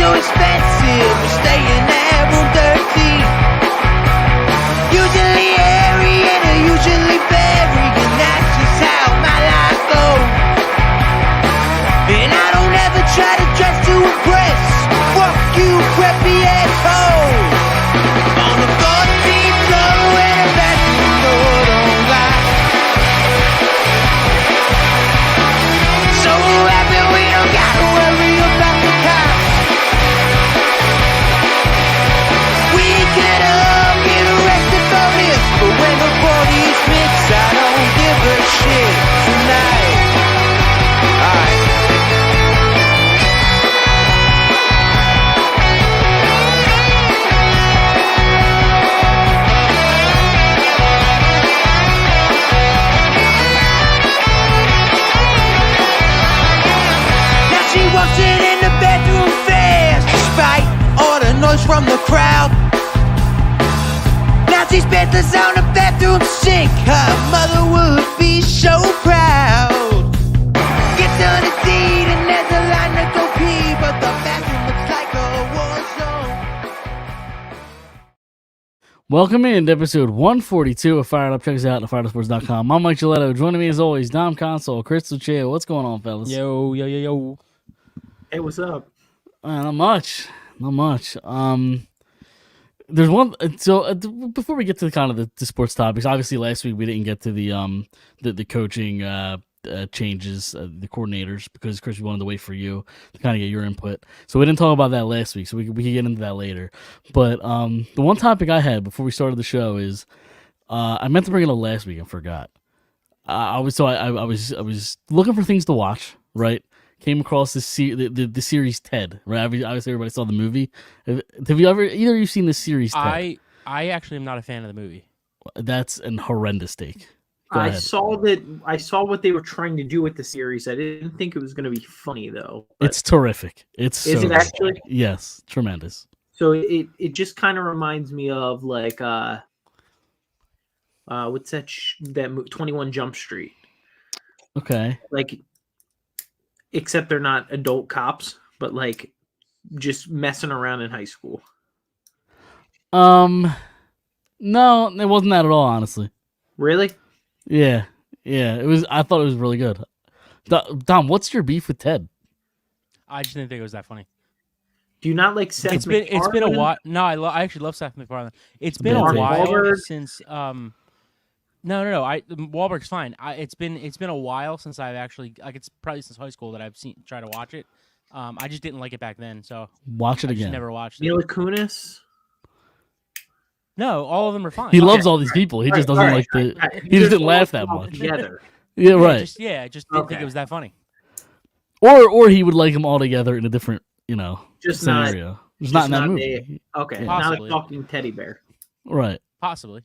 so expensive, we're staying at room 13. Usually airy and usually very, and that's just how my life goes. And I don't ever try to dress to impress. Fuck you, preppy asshole. On the 14th floor and a bathroom door don't lie. So happy we don't gotta worry about the cops. We could all get arrested for this, but when the party's mixed, I don't give a shit tonight. Alright. Now she walks in the bedroom fast, despite all the noise from the crowd. Now she's bedless on the bathroom sink. Her mother would be so proud. Gets on a deed and there's a line to go pee, but the bathroom looks like a war zone. Welcome in to episode 142 of Phired Up. Check us out at fireupsports.com. I'm Mike Gilletto. Joining me as always, Dom Console, Chris Lucia. What's going on, fellas? Yo. Hey, what's up? Not much. There's one. So before we get to the sports topics, obviously last week we didn't get to the coaching changes, the coordinators, because Chris, we wanted to wait for you to kind of get your input. So we didn't talk about that last week. So we can get into that later. But the one topic I had before we started the show is I meant to bring it up last week and forgot. I was looking for things to watch. Right. Came across the series Ted, right? Obviously, everybody saw the movie. Have you either of you seen the series Ted? I actually am not a fan of the movie. That's an horrendous take. I saw what they were trying to do with the series. I didn't think it was going to be funny though. It's terrific. Is it actually? Yes, tremendous. So it just kind of reminds me of like what's that 21 Jump Street? Okay. Like, except they're not adult cops, but like just messing around in high school. No, it wasn't that at all, honestly. Really? Yeah. It was. I thought it was really good. Dom, what's your beef with Ted? I just didn't think it was that funny. Do you not like Seth MacFarlane? It's been a while. No, I actually love Seth MacFarlane. It's been a while since. No. Wahlberg's fine. It's been a while since I've actually it's probably since high school that I've tried to watch it. I just didn't like it back then, so watch it again. Never watched it. Mila Kunis. No, all of them are fine. He loves all these people. He just doesn't like the. He just didn't laugh that much. Together. Yeah, right. I just didn't think it was that funny. Or he would like them all together in a different, scenario. Not in that movie. Okay, Yeah. not Possibly. a talking teddy bear. Right. Possibly.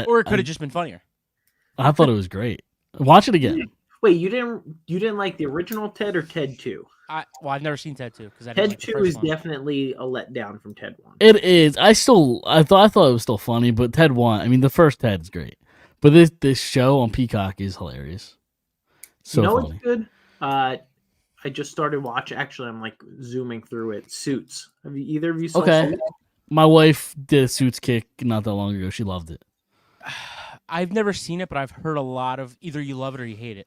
Or it could have just been funnier. I thought it was great. Watch it again. Wait, you didn't like the original Ted or Ted 2? I've never seen Ted 2 because Ted 2 is definitely a letdown from Ted 1. It is. I thought it was still funny, but Ted 1. I mean, the first Ted is great, but this show on Peacock is hilarious. So funny. It's good. I just started watching. Actually, I'm like zooming through it. Suits. Have you, either of you saw Okay. Suits? My wife did a Suits kick not that long ago. She loved it. I've never seen it, but I've heard a lot of either you love it or you hate it.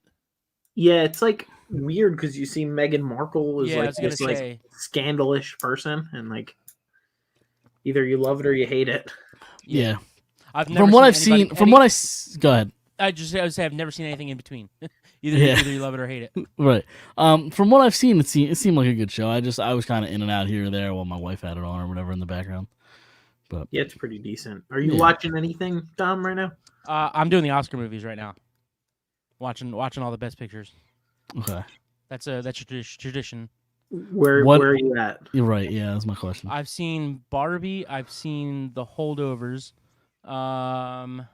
Yeah, it's like weird because you see Meghan Markle is like this like scandalous person, and like either you love it or you hate it. Yeah. From what I've seen, go ahead. I would say I've never seen anything in between. Either you love it or hate it. Right. From what I've seen, it seemed like a good show. I was kind of in and out here or there while my wife had it on or whatever in the background. But yeah, it's pretty decent. Are you watching anything, Dom, right now? I'm doing the Oscar movies right now. Watching all the best pictures. Okay. That's a tradition. Where are you at? You're right. Yeah, that's my question. I've seen Barbie. I've seen The Holdovers. I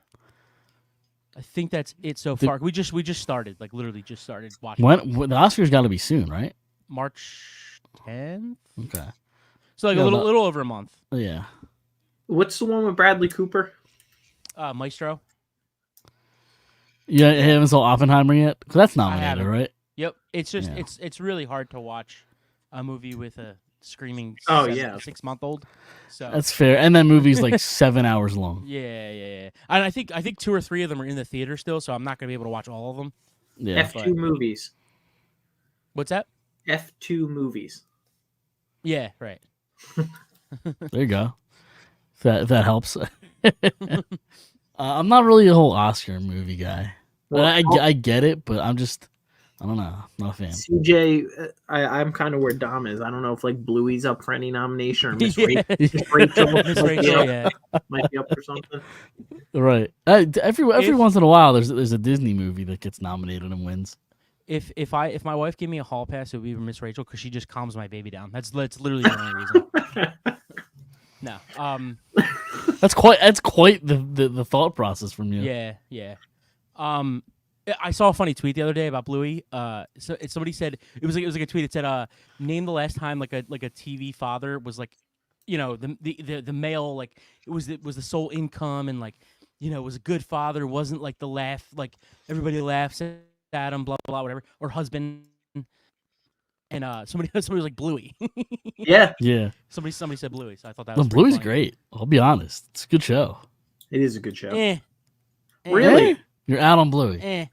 think that's it so far. We just started, like literally just started watching. When the Oscars got to be soon, right? March 10th. Okay. So like a little over a month. Yeah. What's the one with Bradley Cooper? Maestro. Yeah, you haven't saw Oppenheimer yet? Because that's nominated, right? Yep. It's just it's really hard to watch a movie with a screaming. Oh, yeah. 6-month-old. So That's fair. And that movie's like 7 hours long. yeah. And I think 2 or 3 of them are in the theater still, so I'm not gonna be able to watch all of them. Yeah. F2 movies. What's that? F2 movies. Yeah, right. There you go. If that helps. I'm not really a whole Oscar movie guy. Well, I get it, but I don't know. I'm not a fan. CJ, I'm kind of where Dom is. I don't know if like Bluey's up for any nomination or Miss Yeah. Rachel, Miss Rachel, yeah. might be up for something. Right. Every once in a while, there's a Disney movie that gets nominated and wins. If my wife gave me a hall pass, it would be for Miss Rachel because she just calms my baby down. That's literally the only reason. No. That's quite the thought process from you. Yeah. I saw a funny tweet the other day about Bluey. Somebody said it was like a tweet. It said, "Name the last time like a TV father was like, the male, like it was the sole income and like, was a good father. Wasn't like the laugh, like everybody laughs at him, blah blah whatever, or husband." And somebody was like Bluey. Yeah. Somebody said Bluey, so I thought that was Bluey's funny. great. I'll be honest. It's a good show. It is a good show. Really? You're out on Bluey.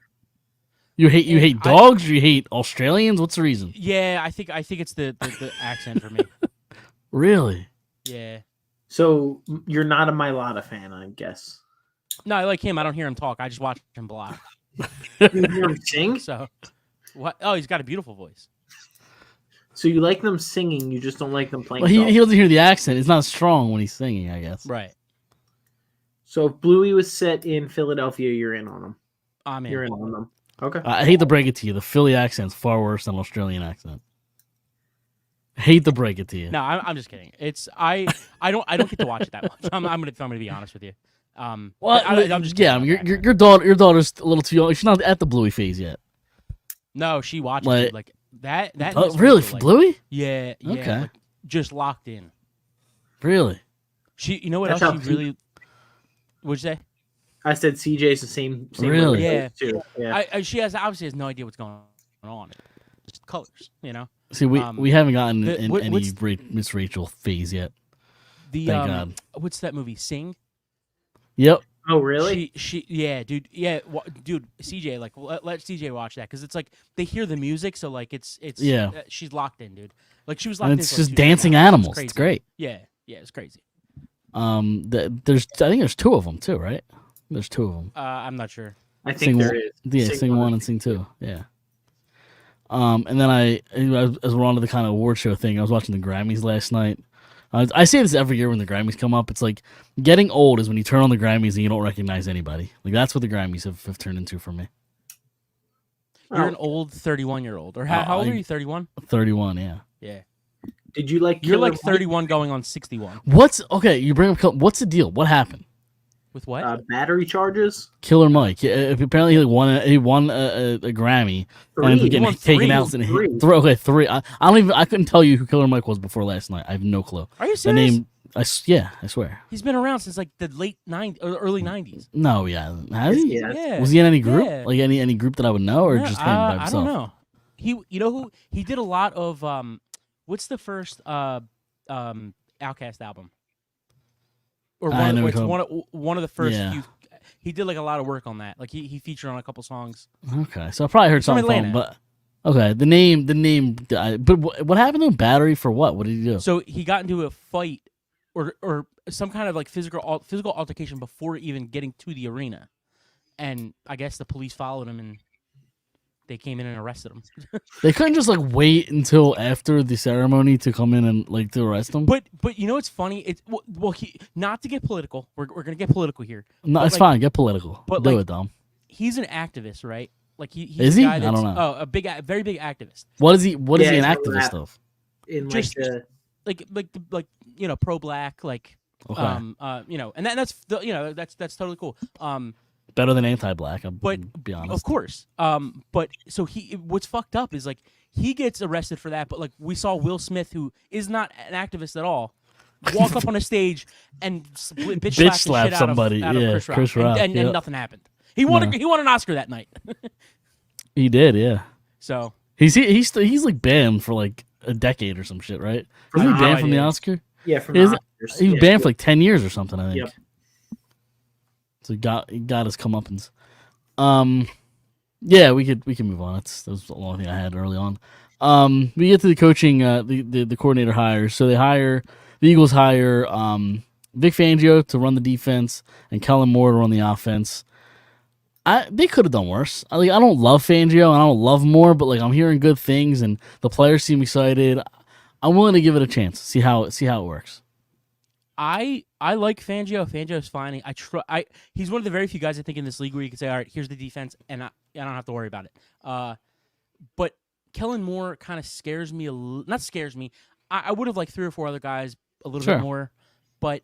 You hate dogs or you hate Australians? What's the reason? Yeah, I think it's the accent for me. Really? Yeah. So you're not a Mylotta fan, I guess. No, I like him. I don't hear him talk. I just watch him block. You hear him sing? So, what? Oh, he's got a beautiful voice. So you like them singing, you just don't like them playing. Well, he doesn't hear the accent. It's not strong when he's singing, I guess. Right. So if Bluey was set in Philadelphia, you're in on them. I'm in. You're in on them. Okay. I hate to break it to you. The Philly accent's far worse than Australian accent. Hate to break it to you. No, I'm just kidding. It's I don't get to watch it that much. I'm gonna be honest with you. Well, I'm just kidding. I mean, your daughter's a little too young. She's not at the Bluey phase yet. No, she watches it like that. Oh, really? For Bluey? Yeah. Okay. Like, just locked in. Really? She, you know what That's else how she really? What'd you say? I said CJ's the same Really? Yeah. Too. Yeah. She obviously has no idea what's going on. Just colors, See, we haven't gotten in any what's- Miss Rachel phase yet. The Thank God. what's that movie? Sing. Yep. Oh, really? Yeah, dude. Yeah, dude. CJ, like, let CJ watch that because it's like they hear the music, so like it's Yeah. she's locked in, dude. Like she was locked And in. it's for, like, just 2 dancing seconds. animals. It's It's great. Yeah, it's crazy. I think there's 2 of them too, right? There's 2 of them. I'm not sure. I think there is. Yeah, sing 1 and sing 2. Yeah. And then as we're on to the kind of award show thing, I was watching the Grammys last night. I say this every year when the Grammys come up. It's like getting old is when you turn on the Grammys and you don't recognize anybody. Like that's what the Grammys have turned into for me. You're an old 31-year-old, or how old are you? 31. 31, yeah. Yeah. Did you like? You're Killer like 31 going on 61. You bring up what's the deal? What happened? With what? Battery charges? Killer Mike. Yeah, apparently he won a Grammy and ended up getting taken out. Okay, 3. I couldn't tell you who Killer Mike was before last night. I have no clue. Are you The serious? name, I swear. He's been around since like the late 90s or early 90s. No, yeah. Has he? Yeah. Was he in any group? Yeah. Like any group that I would know, or No, just him by I himself? don't know. You know who he did a lot of what's the first Outkast album? Or I know it's who- one of the first Yeah. few. He did like a lot of work on that. Like he featured on a couple songs. Okay, so I probably heard He's from something from him, Atlanta. but okay, the name. But what happened to him? Battery for what? What did he do? So he got into a fight or some kind of like physical altercation before even getting to the arena, and I guess the police followed him and they came in and arrested him. They couldn't just like wait until after the ceremony to come in and like to arrest him. But you know what's funny? It's he not to get political. We're gonna get political here. No, but, it's like, fine. Get political. but, Do like, it, Dom. He's an activist, right? Like he's Is a he? guy I that's, don't know. Oh, very big activist. What is he? What is Yeah, he an he's a activist rap. of? In Just- like Like pro black, like Okay, and that's totally cool. better than anti-black. I'll But be honest. of course. But so what's fucked up is like he gets arrested for that, but like we saw Will Smith, who is not an activist at all, walk up on a stage and bitch slap somebody. out of Yeah, Chris Rock, Chris Rock, and yeah. nothing happened. He won. No. He won an Oscar that night. He did. Yeah. So He's like banned for like a decade or some shit, right? From Isn't he the banned from the idea. Oscar? Yeah, from Is the it? Oscars. He was Yeah, banned for like 10 years or something, I think. Yep. So he got his comeuppance. Yeah, we can move on. That was the only thing I had early on. We get to the coaching, the coordinator hires. So the Eagles hire Vic Fangio to run the defense and Kellen Moore to run the offense. They could have done worse. I don't love Fangio and I don't love Moore, but like I'm hearing good things and the players seem excited. I'm willing to give it a chance. See how it works. I like Fangio. Fangio's fine. He's one of the very few guys I think in this league where you can say, all right, here's the defense, and I don't have to worry about it. But Kellen Moore kind of scares me not scares me. I would have liked 3 or 4 other guys a little bit more, but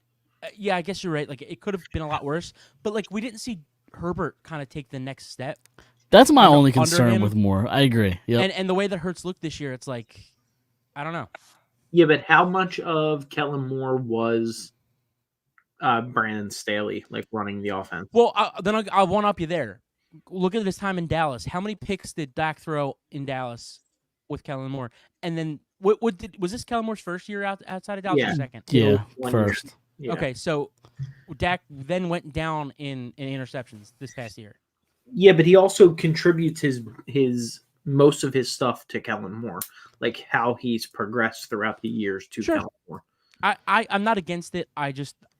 yeah, I guess you're right. Like it could have been a lot worse. But like we didn't see Herbert kind of take the next step. That's my only concern with Moore. I agree. Yeah, and the way that Hurts looked this year, it's like I don't know. Yeah, but how much of Kellen Moore was Brandon Staley like running the offense? Well, then I'll one up you there. Look at his time in Dallas. How many picks did Dak throw in Dallas with Kellen Moore? And then was this Kellen Moore's first year outside of Dallas or second? Yeah, first. Yeah. Okay, so Dak then went down in interceptions this past year. Yeah, but he also contributes his most of his stuff to Kellen Moore, like how he's progressed throughout the years to Kellen Moore. I'm not against it.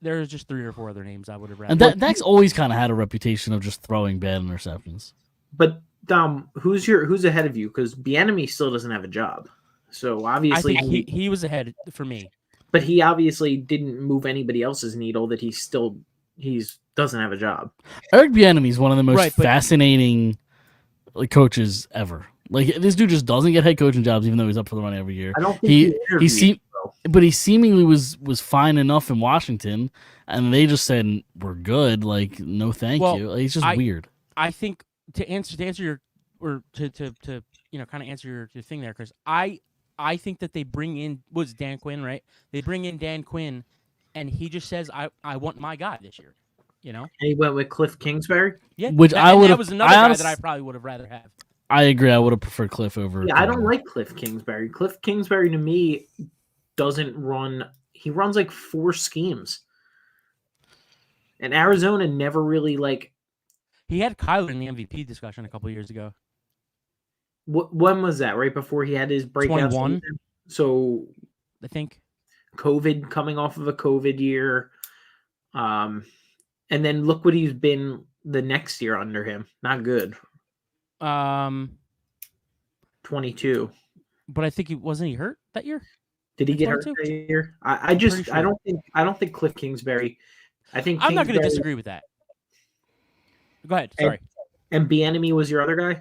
There's just 3 or 4 other names I would have rather. And Dak's always kind of had a reputation of just throwing bad interceptions. But who's ahead of you? Because Bieniemy still doesn't have a job, so obviously I think he was ahead for me. But he obviously didn't move anybody else's needle that he doesn't have a job. Eric Bieniemy is one of the most fascinating coaches ever. Like this dude just doesn't get head coaching jobs, even though he's up for the running every year. I don't think he seemingly was fine enough in Washington, and they just said we're good. Like no, thank you. Like, it's just weird. I think to answer your or to kind of answer your thing there, Chris. I think that they bring in Dan Quinn, right? They bring in Dan Quinn, and he just says I want my guy this year. And he went with Cliff Kingsbury. Yeah, which that was another guy that I probably would have rather have. I agree. I would have preferred Cliff over. Yeah, I don't like Cliff Kingsbury. Cliff Kingsbury to me doesn't run. He runs like 4 schemes, and Arizona never really like. He had Kyler in the MVP discussion a couple years ago. When was that? Right before he had his breakout 21. season? So I think COVID, coming off of a COVID year, and then look what he's been the next year under him. Not good. 22. But I think he hurt that year. Did he get hurt that year? I don't think Cliff Kingsbury. I think I'm not going to disagree with that. Go ahead. Sorry. And Bieniemy was your other guy.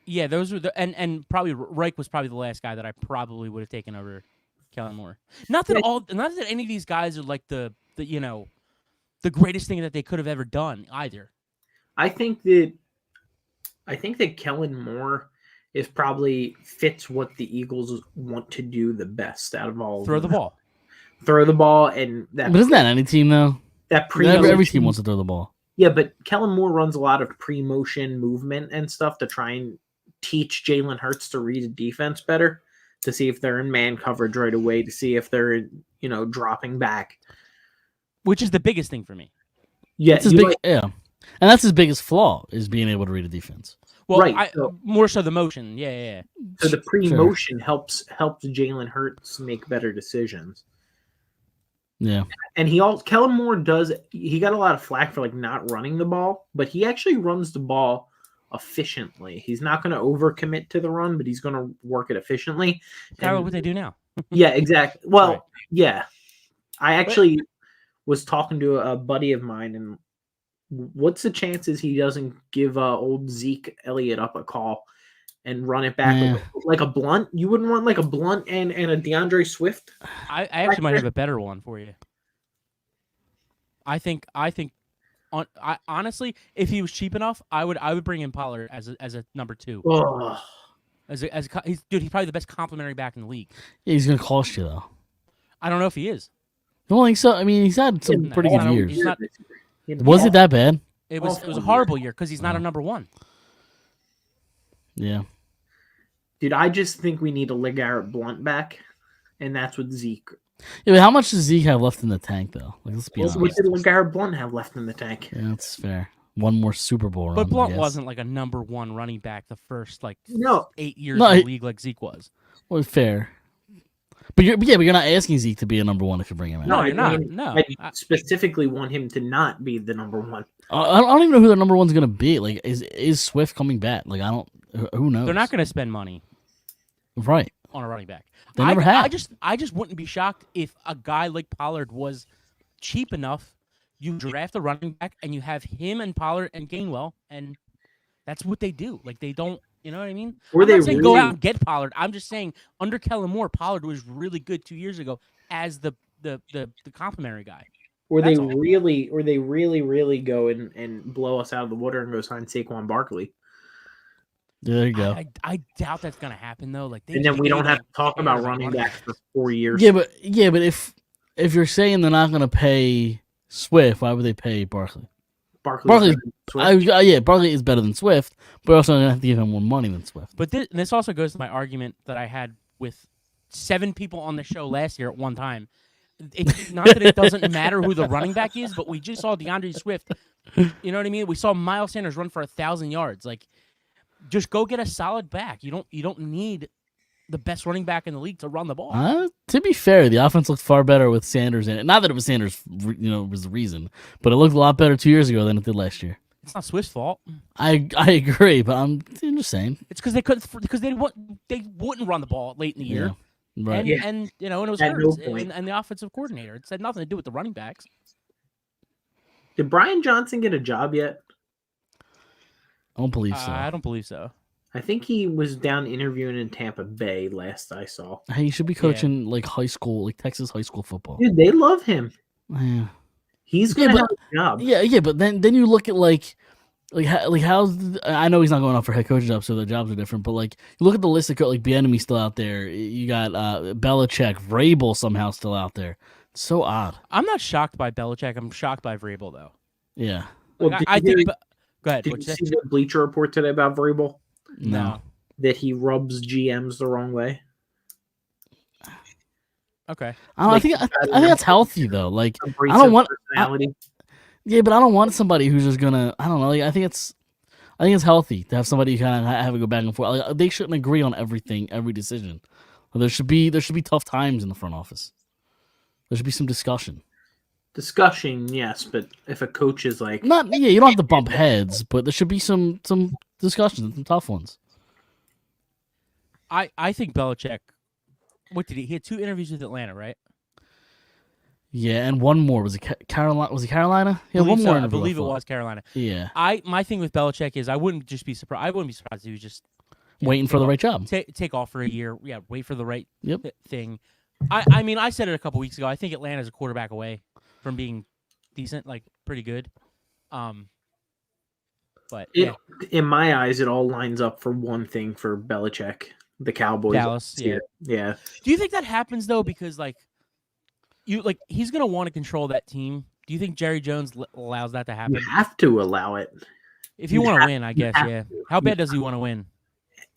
Yeah, those were and probably Reich was probably the last guy that I probably would have taken over Kellen Moore. Not that any of these guys are like the greatest thing that they could have ever done either. I think that Kellen Moore is probably fits what the Eagles want to do the best out of all. Throw the ball, and that. But isn't that any team though? That every team wants to throw the ball. Yeah, but Kellen Moore runs a lot of pre-motion movement and stuff to try and teach Jalen Hurts to read a defense better, to see if they're in man coverage right away, to see if they're dropping back, which is the biggest thing for me. Yeah, and that's his biggest flaw is being able to read a defense. Well, right. More so the motion. Yeah. So the pre-motion helps Jalen Hurts make better decisions. Yeah. And Kellen Moore he got a lot of flack for like not running the ball, but he actually runs the ball efficiently. He's not going to overcommit to the run, but he's going to work it efficiently. Kind of what they do now. Yeah, exactly. Well, yeah. I actually was talking to a buddy of mine, and what's the chances he doesn't give old Zeke Elliott up a call and run it back like a Blunt? You wouldn't want like a Blunt and a DeAndre Swift? I actually might have a better one for you. I think honestly, if he was cheap enough, I would bring in Pollard as a number 2. Oh. He's probably the best complimentary back in the league. Yeah, he's gonna cost you though. I don't know if he is. You don't think so? I mean, he's had some pretty good years. Was it that bad? It was a horrible year because he's not a number 1. Yeah. Dude, I just think we need a LeGarrette Blunt back, and that's what Zeke. Yeah, but how much does Zeke have left in the tank, though? Like, let's be honest. What did LeGarrette Blunt have left in the tank? Yeah, that's fair. One more Super Bowl run. But Blunt I guess. wasn't like a number one running back the first 8 years No, in the league like Zeke was. Well, fair. But you're not asking Zeke to be a number one if you bring him in. No, I you're not. mean, No. I specifically want him to not be the number one. I don't even know who the number one's gonna be. Like, is Swift coming back? Like, I don't. Who knows? They're not going to spend money Right. on a running back. They never have. I just wouldn't be shocked if a guy like Pollard was cheap enough. You draft a running back and you have him and Pollard and Gainwell, and that's what they do. Like, they don't. You know what I mean? Were I'm they not saying go really- out and get Pollard. I'm just saying under Kellen Moore, Pollard was really good 2 years ago as the complimentary guy. Or That's they all. really go and blow us out of the water and go sign Saquon Barkley. There you go. I doubt that's gonna happen though. Like, And then we don't have to talk about running backs for 4 years. Yeah, but if you're saying they're not gonna pay Swift, why would they pay Barkley? Barkley. Barkley is better than Swift, but also gonna have to give him more money than Swift. But this also goes to my argument that I had with 7 people on the show last year at one time. It's not that it doesn't matter who the running back is, but we just saw DeAndre Swift. You know what I mean? We saw Miles Sanders run for 1,000 yards. Like, just go get a solid back. You don't need the best running back in the league to run the ball. To be fair, the offense looked far better with Sanders in it. Not that it was Sanders, was the reason, but it looked a lot better 2 years ago than it did last year. It's not Swift's fault. I agree, but I'm just saying. It's because they wouldn't run the ball late in the year. Yeah, right. And it was At no Hurts point. and the offensive coordinator. It had nothing to do with the running backs. Did Brian Johnson get a job yet? I don't believe so. I don't believe so. I think he was down interviewing in Tampa Bay last I saw. Hey, you should be coaching like high school, like Texas high school football. Dude, they love him. Yeah. He's Yeah, gonna but- have a job. Yeah, but then you look at how's I know he's not going out for head coaching jobs, so their jobs are different. But like, you look at the list of Bieniemy's still out there. You got Belichick, Vrabel somehow still out there. It's so odd. I'm not shocked by Belichick. I'm shocked by Vrabel though. Yeah. Well, Like, did I you think. hear- Go ahead. Did What'd you you say? see the Bleacher Report today about Vrabel? No. That he rubs GMs the wrong way. Okay. I think that's healthy though. Like, Abrasive want- personality. yeah, but I don't want somebody who's just gonna. I don't know. Like, I think it's healthy to have somebody kind of have it go back and forth. Like, they shouldn't agree on everything, every decision. There should be tough times in the front office. There should be some discussion. Discussion, yes, but if a coach is like, You don't have to bump heads, but there should be some discussions, some tough ones. I think Belichick. What did he? He had 2 interviews with Atlanta, right? Yeah, and one more was it Carolina? Was it Carolina? Yeah, Believe one so. more. I interview, believe it thought. was Carolina. Yeah, My thing with Belichick is I wouldn't be surprised if he was just waiting for the right job. take off for a year. Yeah, wait for the right Yep. thing. I mean, I said it a couple weeks ago. I think Atlanta's a quarterback away from being decent, like pretty good. But yeah, in my eyes, it all lines up for one thing for Belichick, the Cowboys. Dallas. Yeah. Yeah. Do you think that happens though? Because he's gonna want to control that team. Do you think Jerry Jones allows that to happen? You have to allow it. If you you want to have- win, I you guess. have Yeah. to. How You bad does he want to win?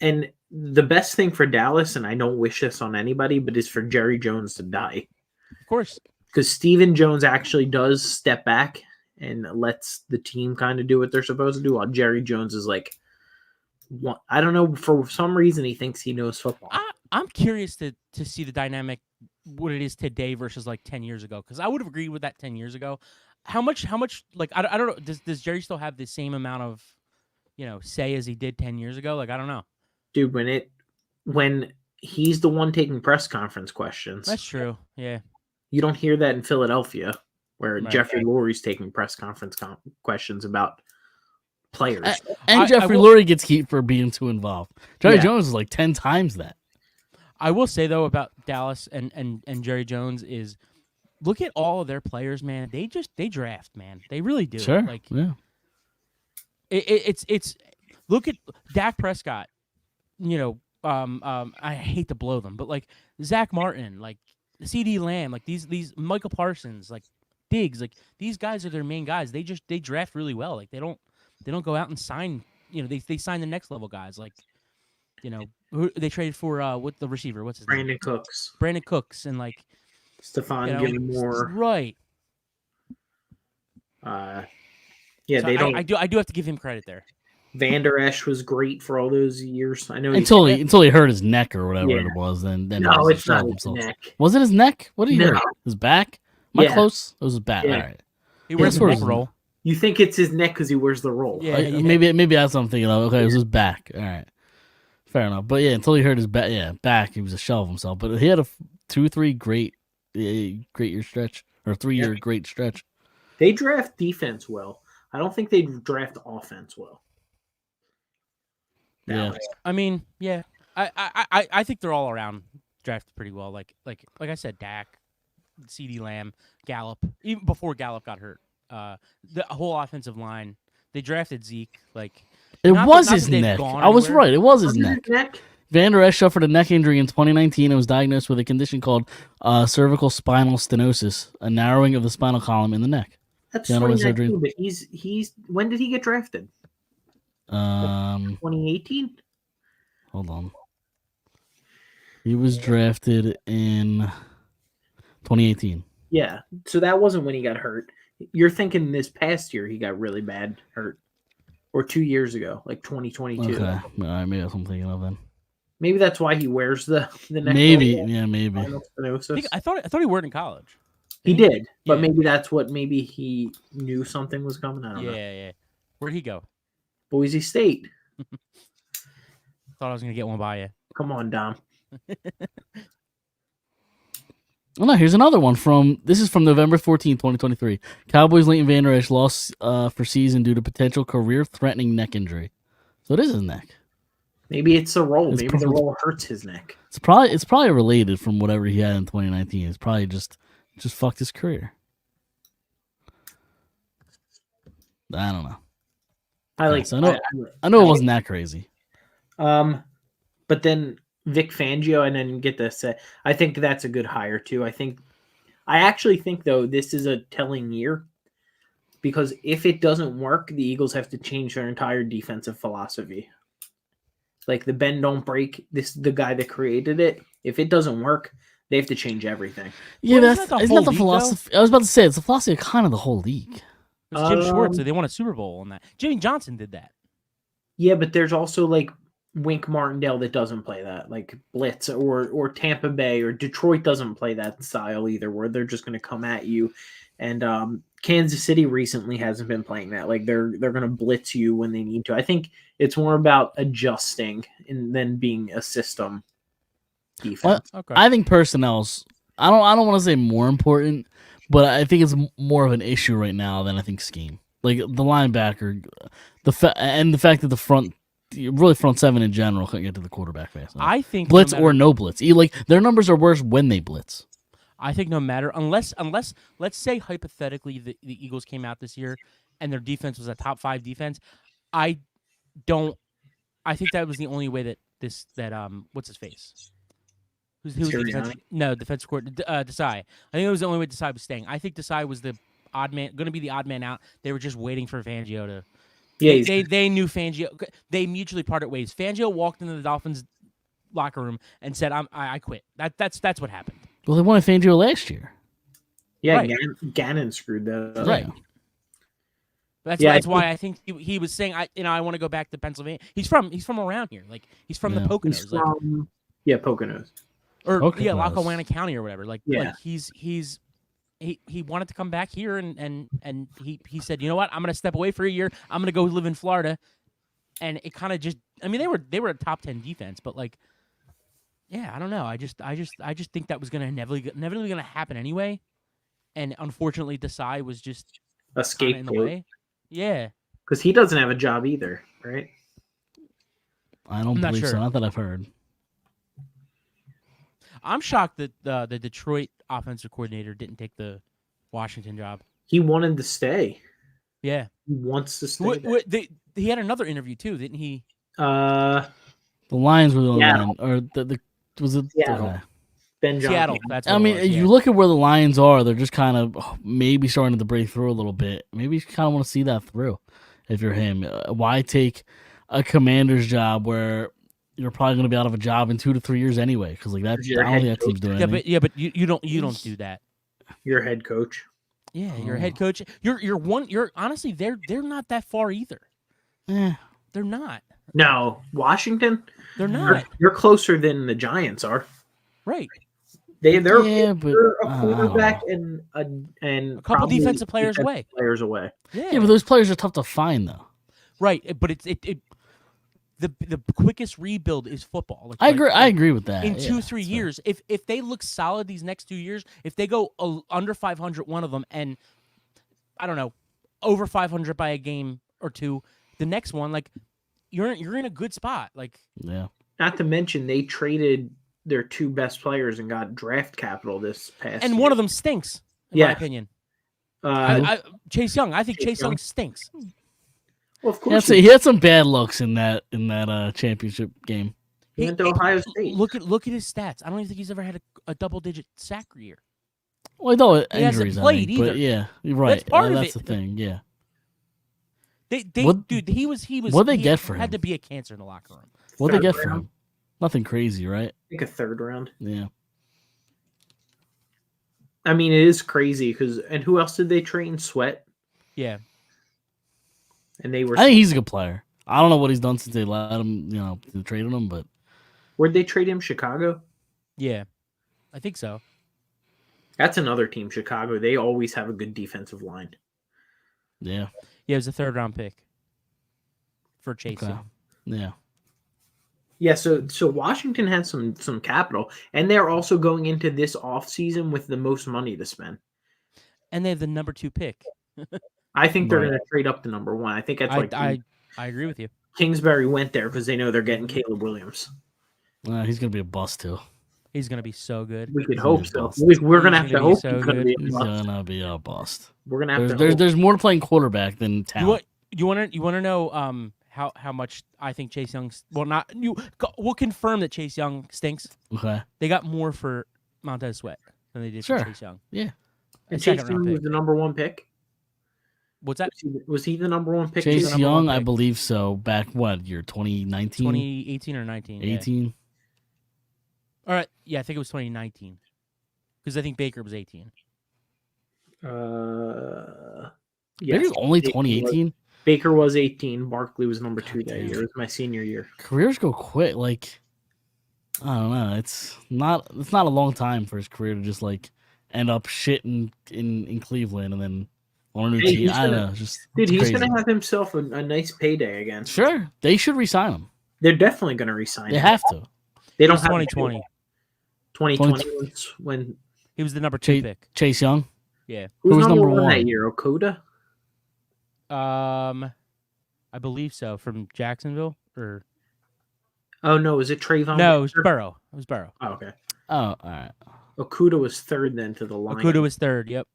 And the best thing for Dallas, and I don't wish this on anybody, but is for Jerry Jones to die. Of course. Because Stephen Jones actually does step back and lets the team kind of do what they're supposed to do, while Jerry Jones is like, I don't know, for some reason he thinks he knows football. I'm curious to see the dynamic, what it is today versus like 10 years ago, because I would have agreed with that 10 years ago. How much like I don't know, does Jerry still have the same amount of say as he did 10 years ago? Like, I don't know. Dude, when he's the one taking press conference questions, That's true. Yeah. you don't hear that in Philadelphia, where Right. Jeffrey Lurie's taking press conference questions about players. And I Jeffrey will- Lurie gets heat for being too involved. Jerry Yeah. Jones is like 10 times that. I will say though about Dallas and Jerry Jones is, look at all of their players, man. They draft, man. They really do. Sure. Like, Yeah. it's look at Dak Prescott. I hate to blow them, but like Zach Martin, like CD Lamb, like these Michael Parsons, like Diggs, like these guys are their main guys. They draft really well. Like they don't go out and sign. They sign the next level guys. Like who they traded for with the receiver. What's his name? Brandon Cooks, Brandon Cooks, and like Stephon Gilmore. Right. Yeah, So they don't. I do have to give him credit there. Van Der Esch was great for all those years. I know until he hurt his neck or whatever Yeah. it was. Then No, he it's not shoved his himself. neck. Was it his neck? What did he No. hurt? His back? Am I Yeah. close? It was his back. Yeah. All right. He wears Yeah, a neck sort of. roll. You think it's his neck because he wears the roll? Yeah, yeah. Maybe that's what I'm thinking of. Okay, it was his back. All right, fair enough. But yeah, until he hurt his back, he was a shell of himself. But he had a 2-3 great year stretch or 3-year great stretch. They draft defense well. I don't think they draft offense well. Yeah. I mean, yeah. I think they're all around drafted pretty well. Like I said, Dak, CD Lamb, Gallup. Even before Gallup got hurt, the whole offensive line. They drafted Zeke. Like It not was that his they've neck. gone I was anywhere. right. It was his Was it neck. his neck? Van Der Esch suffered a neck injury in 2019 and was diagnosed with a condition called cervical spinal stenosis, a narrowing of the spinal column in the neck. That's Yeah, no, it's 2019, but he's when did he get drafted? 2018? Hold on. He was drafted in 2018. Yeah. So that wasn't when he got hurt. You're thinking this past year he got really bad hurt. Or 2 years ago, like 2022. Okay, all right, maybe that's what I'm thinking of then. Maybe that's why he wears the neck. Maybe, roll. yeah, maybe. Spinal stenosis. I thought he wore it in college. He did, but Yeah. maybe that's what maybe he knew something was coming. I don't know. Yeah. Where'd he go? Boise State. Thought I was gonna get one by you. Come on, Dom. Oh no, here's another one this is from November 14, 2023. Cowboys Leighton Vander Esch lost for season due to potential career-threatening neck injury. So it is his neck. Maybe it's a roll. It's Maybe the probably- roll hurts his neck. It's probably related from whatever he had in 2019. It's probably just fucked his career. I don't know. I like. so I know it wasn't that crazy. But then Vic Fangio, and then get this. I think that's a good hire too. I actually think though this is a telling year because if it doesn't work, the Eagles have to change their entire defensive philosophy. Like the bend don't break. The guy that created it. If it doesn't work, they have to change everything. Yeah, Well, isn't whole that the league, though? philosophy? I was about to say it's the philosophy of kind of the whole league. It was Jim Schwartz. Um, They won a Super Bowl on that. Jimmy Johnson did that. Yeah, but there's also like Wink Martindale that doesn't play that, like blitz, or Tampa Bay or Detroit doesn't play that style either, where they're just going to come at you. And Kansas City recently hasn't been playing that. Like they're going to blitz you when they need to. I think it's more about adjusting and then being a system defense. Okay. I think personnel's. I don't want to say more important, but I think it's more of an issue right now than I think scheme. Like the linebacker, the fact that the front seven in general couldn't get to the quarterback fast enough. I think blitz no matter- or no blitz. Like their numbers are worse when they blitz. I think no matter unless let's say hypothetically the Eagles came out this year and their defense was a top 5 defense, I think that was the only way that what's his face? Who's the defensive coordinator? Desai. I think it was the only way Desai was staying. I think Desai was the going to be the odd man out. They were just waiting for Fangio to. Yeah, They knew Fangio. They mutually parted ways. Fangio walked into the Dolphins locker room and said, I quit. That's what happened. Well, they won a Fangio last year. yeah. Right. Gannon screwed that up. Right. That's why I think he was saying I want to go back to Pennsylvania. He's from around here. Like he's from the Yeah. Poconos. He's from Poconos. Poconos. Lackawanna County or whatever. Like Yeah. he wanted to come back here and he said, you know what, I'm gonna step away for a year. I'm gonna go live in Florida. And it kind of just they were a top 10 defense, but like yeah, I don't know. I just think that was gonna inevitably gonna happen anyway. And unfortunately Desai was just A kinda in the scapegoat. way. Yeah. Because he doesn't have a job either, right? I don't I'm not believe so. sure. Not that I've heard. I'm shocked that the Detroit offensive coordinator didn't take the Washington job. He wanted to stay. Yeah. He wants to stay. He had another interview too, didn't he? there. The Lions were the only Seattle. one, or the was it? Seattle. Okay. Ben Johnson. Seattle. That's what I it mean, was, you yeah. look at where the Lions are; they're just kind of maybe starting to break through a little bit. Maybe you kind of want to see that through. If you're him, why take a commander's job where you're probably going to be out of a job in 2 to 3 years anyway. Because like that, I don't think that team's doing anything. but you don't do that. Your head coach. Yeah, your head coach. You're honestly they're not that far either. Eh. They're not. No, Washington. They're not. You're closer than the Giants are. Right. They're but a quarterback and a couple defensive players away. Yeah, but those players are tough to find though. Right, but the quickest rebuild is football. I agree with that. In 2-3 years, if they look solid these next 2 years, if they go under 500 one of them, and I don't know, over 500 by a game or two, the next one, like you're in a good spot. Like yeah. Not to mention they traded their 2 best players and got draft capital this past. And year. one of them stinks, in my opinion. Chase Young. I think Chase Young stinks. Well, of course. He had some bad looks in that championship game. He went to Ohio State. Look at his stats. I don't even think he's ever had a double-digit sack year. Well, no he injuries. Hasn't played either. But yeah, you're right. That's part of that's it. the thing. Yeah. Dude, he was. What'd they get for him? Had to be a cancer in the locker room. What'd they get for him? Nothing crazy, right? I think a 3rd round. Yeah. I mean, it is crazy because, and who else did they train? Sweat. Yeah. And they were. I think he's a good player. I don't know what he's done since they let him, they traded him, but where'd they trade him? Chicago. Yeah, I think so. That's another team, Chicago. They always have a good defensive line. Yeah. Yeah, it was a 3rd round pick for Chase. Okay. Yeah. Yeah, so Washington has some capital, and they're also going into this offseason with the most money to spend. And they have the number 2 pick. I think they're going to trade up to number 1. I think that's I agree with you. Kingsbury went there because they know they're getting Caleb Williams. He's going to be a bust too. He's going to be so good. We could hope so. We're going to have to hope so he's going to be a He's bust. going to be a bust. We're going to have to hope. There's more to playing quarterback than talent. You want to know how much I think Chase Young. Well, not you. We'll confirm that Chase Young stinks. Okay. They got more for Montez Sweat than they did for Chase Young. Yeah. And Chase Young was the number 1 pick. What's that? Was he the number 1 pick? Chase Young, I believe so. Back what year? 2019, 2018 or 19? 18. Yeah. All right. Yeah, I think it was 2019 because I think Baker was 18. Yeah. Maybe only 2018. Baker was 18. Barkley was number 2 that year. It was my senior year. Careers go quick. Like, I don't know. It's not a long time for his career to just like end up shit in Cleveland and then on a new team. I don't know. He's gonna have himself a nice payday again. Sure, they should re-sign him. They're definitely gonna re-sign him. They have to. They don't have 2020. 2020 when he was the number 2 pick. Chase Young. Yeah. Who was number 1 that year? Okoda. I believe so. From Jacksonville or. Oh no, was it Trayvon? No, it was Burrow. It was Burrow. Oh, okay. Oh, all right. Okuda was 3rd then to the line. Okuda was 3rd. Yep.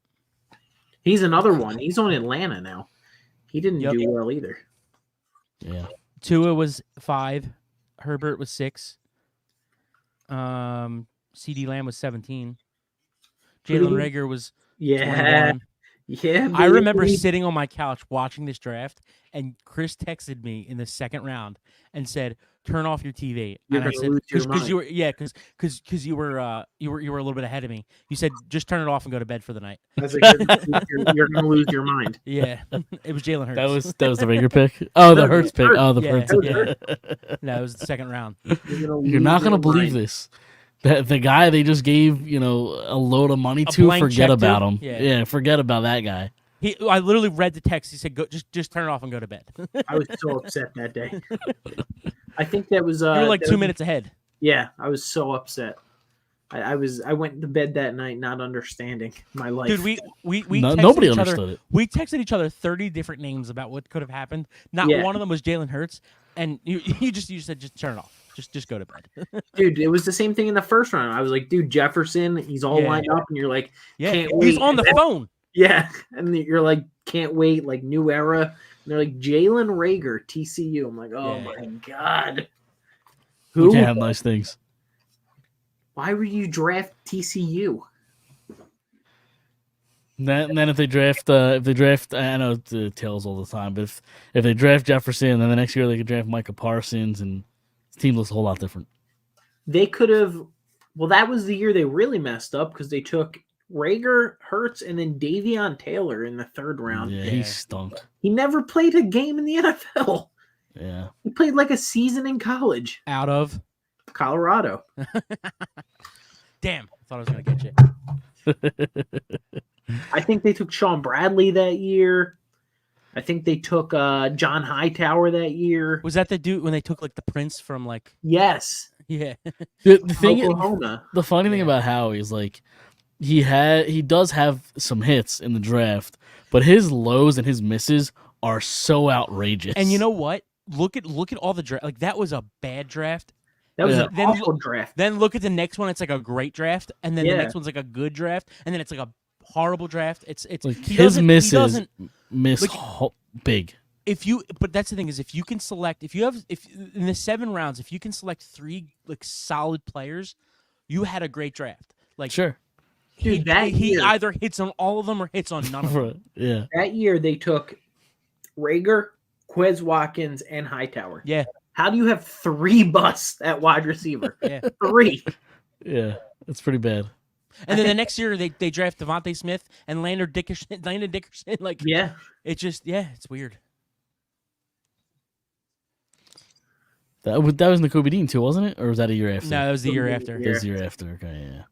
He's another one. He's on Atlanta now. He didn't do well either. Yeah. Tua was 5. Herbert was 6. CD Lamb was 17. Jalen Reagor was 21. Yeah. I remember sitting on my couch watching this draft, and Chris texted me in the 2nd round and said, "Turn off your TV." You're and I said, "Because you were because you were a little bit ahead of me. You said, "Just turn it off and go to bed for the night." I was like, you're gonna lose your mind. Yeah, it was Jalen Hurts. That was the Reagor pick. Oh, the Hurts pick. Oh, the Yeah, Hurts. yeah. No, it was the 2nd round. You're not gonna believe this. The guy they just gave a load of money to, forget about him. Yeah, forget about that guy. I literally read the text. He said, "Go, just turn it off and go to bed." I was so upset that day. I think that was. You were like 2 minutes ahead. Yeah, I was so upset. I went to bed that night not understanding my life. Dude, we nobody texted each understood other. it. We texted each other 30 different names about what could have happened. Not one of them was Jalen Hurts, and you said just turn it off. Just go to bed. Dude, it was the same thing in the 1st round. I was like, dude, Jefferson, he's all lined up, and you're like, can't wait. He's on the phone. Yeah, and you're like, can't wait, like new era. And they're like Jalen Reagor, TCU. I'm like, oh my god, who can have nice things? Why would you draft TCU? And then if they draft, I know it tells all the time, but if they draft Jefferson, then the next year they could draft Micah Parsons, and team looks a whole lot different. They could have. Well, that was the year they really messed up because they took Rager, Hurts, and then Davion Taylor in the third round. Yeah, he stunk. He never played a game in the NFL. Yeah. He played like a season in college. Out of Colorado. Damn, I thought I was gonna get you. I think they took Sean Bradley that year. I think they took John Hightower that year. Was that the dude when they took like the Prince from like? Yes. Yeah. The thing, Oklahoma. the funny thing about Howie is like he does have some hits in the draft, but his lows and his misses are so outrageous. And you know what? Look at all the draft. Like that was a bad draft. That was Yeah. an awful draft. Then look at the next one. It's like a great draft, and then Yeah. the next one's like a good draft, and then it's like a horrible draft. It's like he his doesn't- he misses doesn't- miss like- big. But that's the thing is if you can select if in the 7 rounds if you can select 3 like solid players, you had a great draft. Like Sure. Dude, that he year- either hits on all of them or hits on none of them. Yeah. That year they took Rager, Quez Watkins, and Hightower. Yeah, How do you have 3 busts at wide receiver? yeah. 3. Yeah. It's pretty bad. And then the next year they draft Devontae Smith and Landon Dickerson. Like Yeah. it's just it's weird. That was Nakobe Dean too, wasn't it? Or was that a year after? No, that was the year after. That was the year after. Okay, yeah.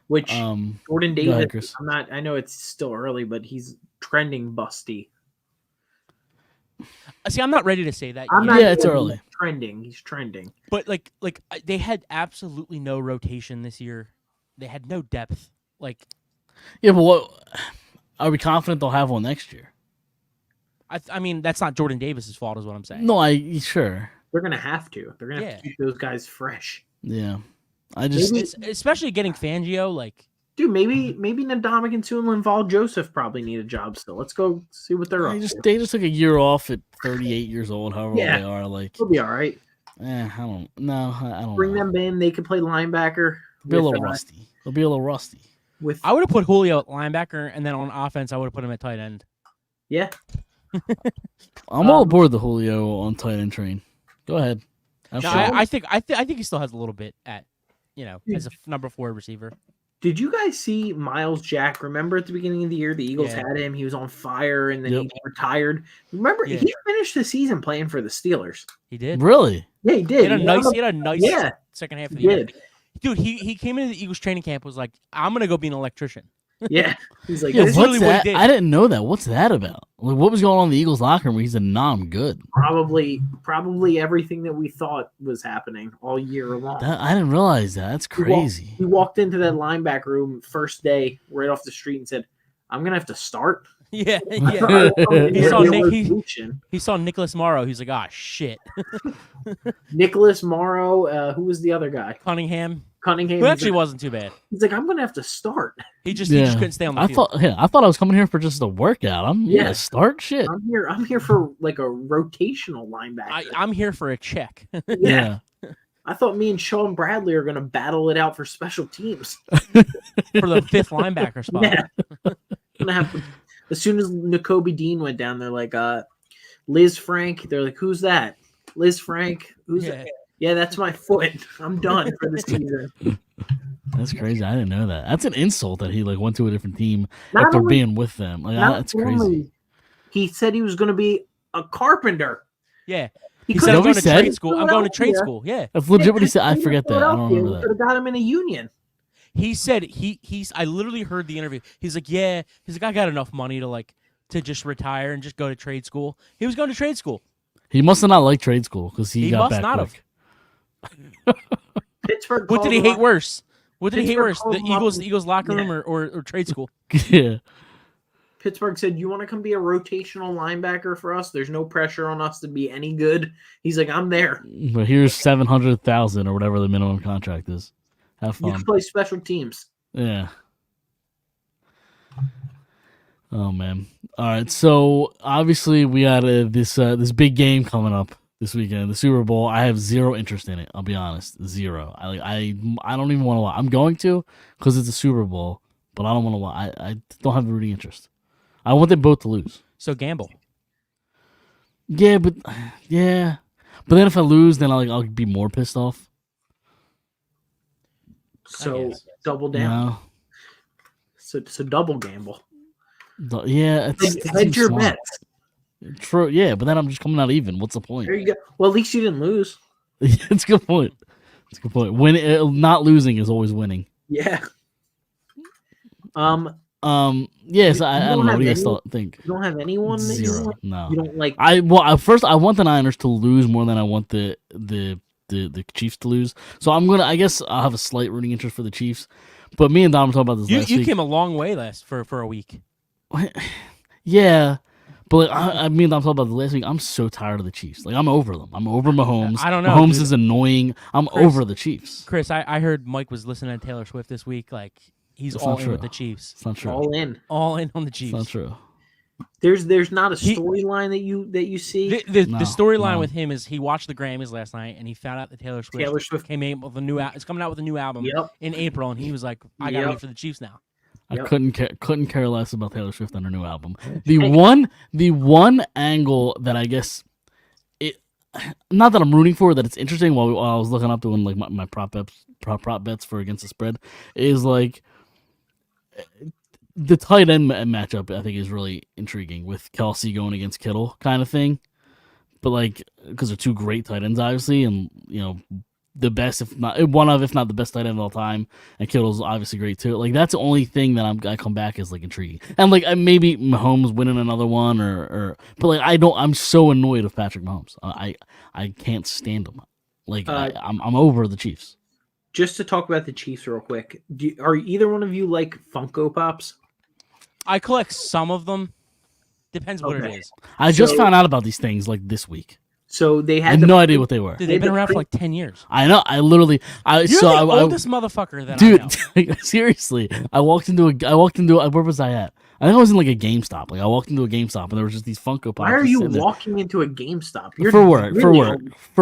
Which Um, Jordan go ahead, Davis, Chris. I know it's still early, but he's trending busty. See, I'm not ready to say that I'm yet, not Yeah, it's saying early. He's trending. He's trending. but they had absolutely no rotation this year. They had no depth. Like Yeah, but what are we confident they'll have one next year? I mean, that's not Jordan Davis's fault, is what I'm saying. No, sure. They're gonna have to. They're gonna have Yeah. to keep those guys fresh. Yeah. I just Maybe- Especially getting Fangio, like Dude, maybe Ndamukong Suh and Linval Joseph probably need a job still. Let's go see what they're up to. they just took a year off at 38 years old, however Yeah. old they are. Like, They'll be all right. I don't Bring know. them in. They can play linebacker. Be a with, little rusty. They'll be a little rusty. with I would have put Julio at linebacker, and then on offense, I would have put him at tight end. yeah. I'm all aboard the Julio on tight end train. Go ahead. Have No, fun. I think he still has a little bit at as a number 4 receiver. Did you guys see Miles Jack? Remember at the beginning of the year, the Eagles Yeah. had him. He was on fire, and then Yep. he retired. Remember, Yeah. he finished the season playing for the Steelers. He did. Really? Yeah, he He did. had a nice Yeah, second half of the he year. did. Dude, he came into the Eagles training camp was like, I'm gonna go be an electrician. Yeah, he's like, Yeah, That's this what's really what he that? did. I didn't know that. What's that about? Like, what was going on in the Eagles locker room where he said, "Nah, I'm good"? probably everything that we thought was happening all year long. I didn't realize that. That's crazy. He walked into that linebacker room first day, right off the street, and said, "I'm gonna have to start." Yeah, I yeah. don't know if He there's saw a Nick- he- rotation. He saw Nicholas Morrow. He's like, ah, shit. Nicholas Morrow. Who was the other guy? Cunningham, Cunningham. who He's actually like, wasn't too bad. he's like, I'm gonna have to start. He just Yeah. couldn't stay on the I field. thought I was coming here for just a workout. I'm Yeah. gonna start shit. I'm here for like a rotational linebacker. I'm here for a check. yeah. I thought me and Sean Bradley are gonna battle it out for special teams. for the 5th linebacker spot. Yeah. Gonna have as soon as Nakobe Dean went down, they're like, Liz Frank. They're like, who's that? Liz Frank. Who's Yeah. that? Yeah, that's my foot. I'm done for the season. That's crazy. I didn't know that. That's an insult that he like went to a different team Not after only- being with them. Like, Not that's crazy. only- He said he was going to be a carpenter. Yeah. He He could said, I'm have going to said- trade school. I'm going to trade school. Yeah. That's legit what he said. I forget that. I don't remember Could that. have got him in a union. He said he's I literally heard the interview. He's like, yeah. He's like, I got enough money to just retire and just go to trade school. He was going to trade school. He must have not liked trade school because he He got must back not quick. Pittsburgh. What did he called him hate up- worse? What did he hate Pittsburgh worse? called The him up Eagles and- locker Yeah. room or trade school? Yeah. Pittsburgh said, "You want to come be a rotational linebacker for us? There's no pressure on us to be any good." He's like, "I'm there. But here's 700,000 or whatever the minimum contract is. Have You fun. can play special teams." Yeah. Oh man. All right. So obviously we got this big game coming up this weekend, the Super Bowl. I have zero interest in it. I'll be honest, zero. I don't even want to watch. I'm going to because it's a Super Bowl, but I don't want to watch. I don't have a rooting interest. I want them both to lose. So gamble. Yeah, but yeah. But then if I lose, then I'll be more pissed off. So guess. double down. So double gamble. Yeah, Hedge your bets. True. Yeah, but then I'm just coming out even. What's the point? There you go. Well, at least you didn't lose. It's a good point. It's a good point. Not losing is always winning. Yeah. Yes, I don't know. What do you guys think? You don't have anyone that you Zero. want? No. You don't like. I want the Niners to lose more than I want the Chiefs to lose. So I guess I'll have a slight rooting interest for the Chiefs. But me and Dom were talking about this last week. You came a long way for a week. Yeah. But me and Dom talked about this last week. I'm so tired of the Chiefs. Like, I'm over them. I'm over Mahomes. I don't know. Mahomes dude. is annoying. I'm over the Chiefs. Chris, I heard Mike was listening to Taylor Swift this week. Like, he's That's all not in true. with the Chiefs. It's not true. All in. All in on the Chiefs. It's not trtrue. There's not a storyline that you see. The No, storyline no. with him is he watched the Grammys last night and he found out that Taylor Swift came out with a new it's coming out with a new album in April, and he was like, I gotta wait for the Chiefs now. I couldn't care less about Taylor Swift and her new album. The one angle that I guess not that I'm rooting for, that it's interesting while I was looking up doing like my prop bets for against the spread, is like the tight end matchup. I think is really intriguing with Kelsey going against Kittle, kind of thing. But like, because they're two great tight ends, obviously, and the best, if not the best tight end of all time, and Kittle's obviously great too. Like, that's the only thing that I come back as like intriguing, and like maybe Mahomes winning another one, but like I'm so annoyed with Patrick Mahomes. I can't stand him. Like I'm over the Chiefs. Just to talk about the Chiefs real quick, are either one of you like Funko Pops? I collect some of them. Depends what it is. I just found out about these things like this week. So they I had had no idea what they were. Dude, they've been around for like 10 years. I know. I literally. You're the oldest motherfucker that I know. Dude, seriously. I walked into where was I at? I think I was in like a GameStop. Like, I walked into a GameStop and there was just these Funko Pops. Why are you walking into a GameStop? For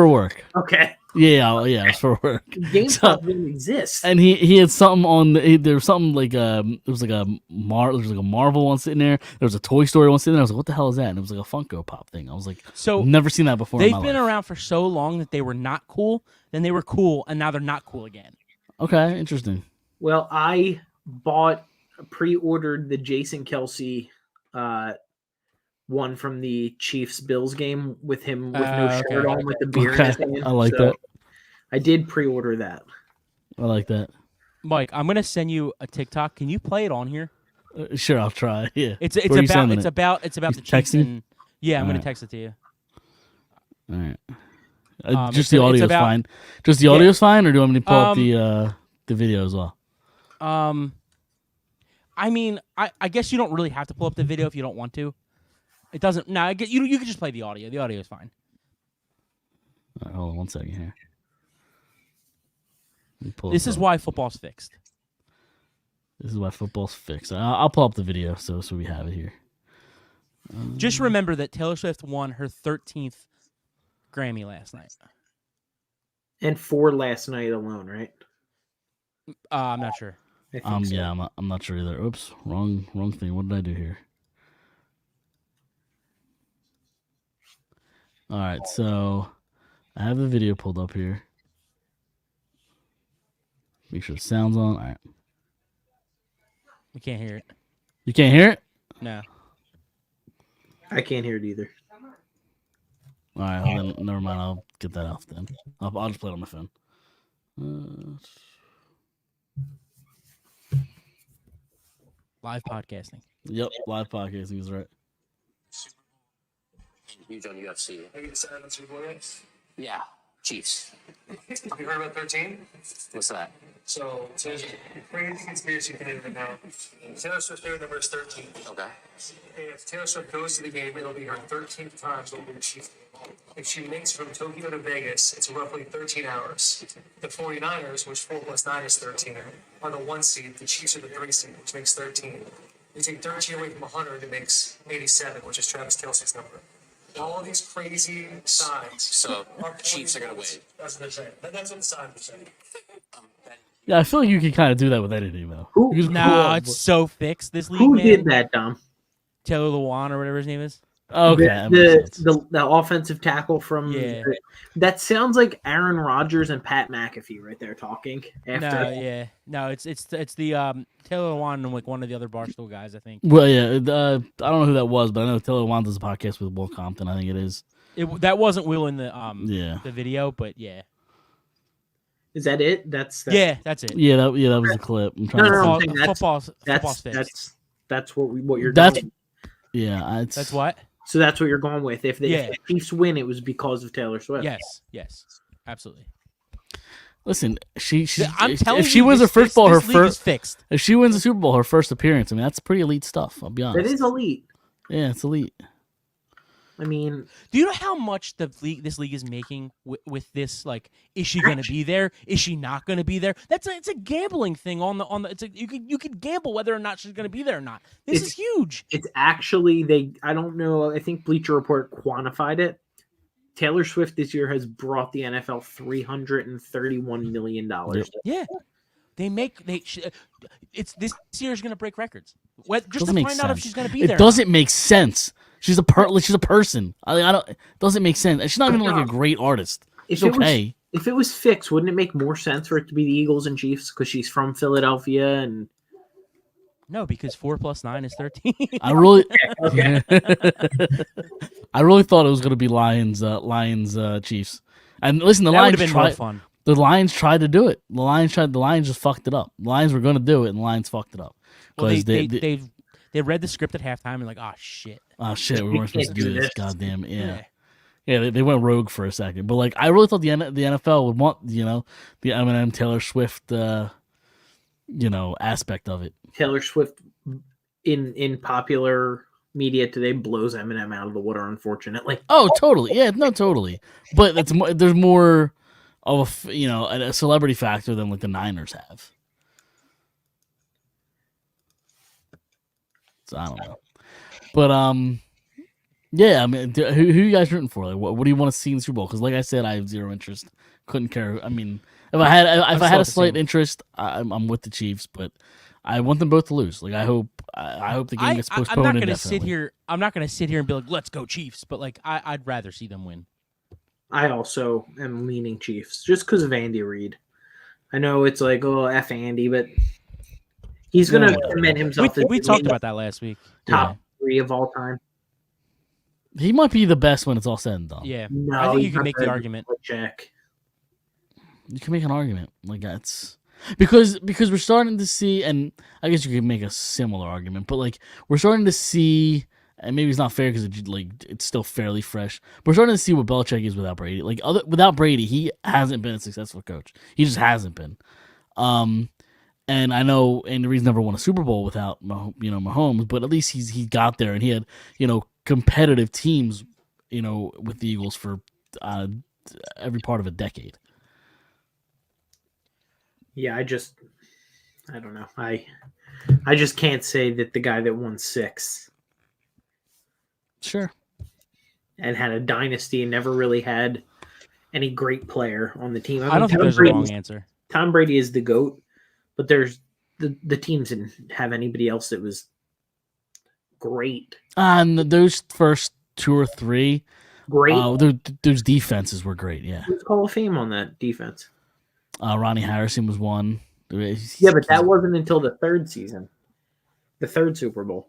work. Okay. Yeah, it's for work. GameStop didn't exist. And he had something on. There was something like there was like a Marvel one sitting there. There was a Toy Story one sitting there. I was like, what the hell is that? And it was like a Funko Pop thing. I was like, so never seen that before. They've been around for so long that they were not cool. Then they were cool, and now they're not cool again. Okay, interesting. Well, I pre-ordered the Jason Kelsey one from the Chiefs Bills game with him with no shirt on, with the beer in his hand. I like that. I did pre-order that. I like that. Mike, I'm gonna send you a TikTok. Can you play it on here? Sure, I'll try. Yeah. It's about the Chiefs. Texting? Yeah, I'm gonna text it to you. All right. Just the audio is fine. Just the audio is fine, or do you want me to pull up the video as well? I mean, I guess you don't really have to pull up the video if you don't want to. It doesn't. No, I get you. You can just play the audio. The audio is fine. All right, hold on 1 second here. This is why football's fixed. This is why football's fixed. I'll pull up the video so we have it here. Just remember that Taylor Swift won her 13th Grammy last night. And 4 last night alone, right? I'm not sure. I think so. Yeah, I'm not sure either. Oops, wrong thing. What did I do here? All right, so I have the video pulled up here. Make sure the sound's on. All right. We can't hear it. You can't hear it? No. I can't hear it either. All right, well, then never mind. I'll get that off then. I'll just play it on my phone. Live podcasting. Yep, live podcasting is right. Huge on UFC. Have you decided on Super Bowl race? Yeah, Chiefs. Have you heard about 13? What's that? So there's a crazy conspiracy theory right now. Taylor Swift's favorite number is 13. Okay. If Taylor Swift goes to the game, it'll be her 13th time to the Chiefs game. If she makes it from Tokyo to Vegas, it's roughly 13 hours. The 49ers, which 4 plus 9 is 13, are the 1 seed. The Chiefs are the 3 seed, which makes 13. You take 13 away from 100, it makes 87, which is Travis Kelce's number. All these crazy signs. So Chiefs are gonna win. That's what they're saying. That's what the signs are saying. Yeah, I feel like you can kind of do that with anything, though. No, it's so fixed. This league, Who man. did that, Dom? Taylor Lewan or whatever his name is. Okay, that makes sense. The offensive tackle from Yeah. that sounds like Aaron Rodgers and Pat McAfee right there talking after. No, it's the Taylor Lewan and like one of the other Barstool guys, I think. Well, yeah, I don't know who that was, but I know Taylor Lewan does a podcast with Will Compton. I think it is. That wasn't Will in the Yeah. the video, but yeah. Is that it? That's Yeah, that's it. Yeah, that was the clip. I'm trying to No, think. I'm saying Football's fixed. that's what you're That's going. yeah. That's what? So that's what you're going with. If the Yeah. Chiefs win, it was because of Taylor Swift. Yes, absolutely. Listen, I'm telling if she you, wins her first ball, her this league is first fixed. if she wins the Super Bowl, her first appearance. I mean, that's pretty elite stuff. I'll be honest. That is elite. Yeah, it's elite. I mean, Do you know how much this league is making with this? Like, is she going to be there? Is she not going to be there? It's a gambling thing on the. You could gamble whether or not she's going to be there or not. This is huge. it's actually I don't know. I think Bleacher Report quantified it. Taylor Swift this year has brought the NFL $331 million. Yeah, it's this year is going to break records. Just Doesn't to make find out if sense. she's going to be there. It doesn't make sense. She's a person. I don't. It doesn't make sense. She's not even like a great artist. She's okay. If it was fixed, wouldn't it make more sense for it to be the Eagles and Chiefs because she's from Philadelphia and No, because 4 + 9 is 13. I really, Okay. I really thought it was going to be Lions, Chiefs. And listen, the That would Lions have been more tried. fun. The Lions tried to do it. The Lions just fucked it up. The Lions were going to do it, and the Lions fucked it up. Well, 'Cause they read the script at halftime and like, oh shit. oh shit, we weren't supposed to can't do do this. this. Goddamn, yeah. They went rogue for a second, but like I really thought the NFL would want the Eminem Taylor Swift aspect of it. Taylor Swift in popular media today blows Eminem out of the water, unfortunately. Oh, totally. Yeah, no, totally. But there's more of a celebrity factor than like the Niners have. So I don't know. But yeah. I mean, who you guys rooting for? Like, what do you want to see in the Super Bowl? Because like I said, I have zero interest. Couldn't care. I mean, if I had a slight interest, I'm with the Chiefs, but I want them both to lose. Like I hope the game gets postponed. I'm not going to sit here. I'm not going to sit here and be like, "Let's go Chiefs," but like I'd rather see them win. I also am leaning Chiefs just because of Andy Reid. I know it's like, oh, F Andy, but he's going to commit himself. We talked about that last week. Top 3 of all time. He might be the best when it's all said and done. Yeah, No, I think you he's can not make the better argument. than Jack. You can make an argument like that's because we're starting to see, and I guess you could make a similar argument, but like we're starting to see, and maybe it's not fair because it's still fairly fresh. But we're starting to see what Belichick is without Brady. Like without Brady, he hasn't been a successful coach. He just hasn't been. And I know Andy Reid's never won a Super Bowl without Mahomes, but at least he got there, and he had competitive teams with the Eagles for every part of a decade. Yeah, I don't know. I just can't say that the guy that won 6 Sure. and had a dynasty and never really had any great player on the team. I don't think there's a wrong answer. Tom Brady is the GOAT, but there's the teams didn't have anybody else that was great. And those first 2 or 3, Great. those defenses were great. Yeah. Who's Hall of Fame on that defense? Ronnie Harrison was one. Yeah, but that wasn't until the 3rd season, the 3rd Super Bowl.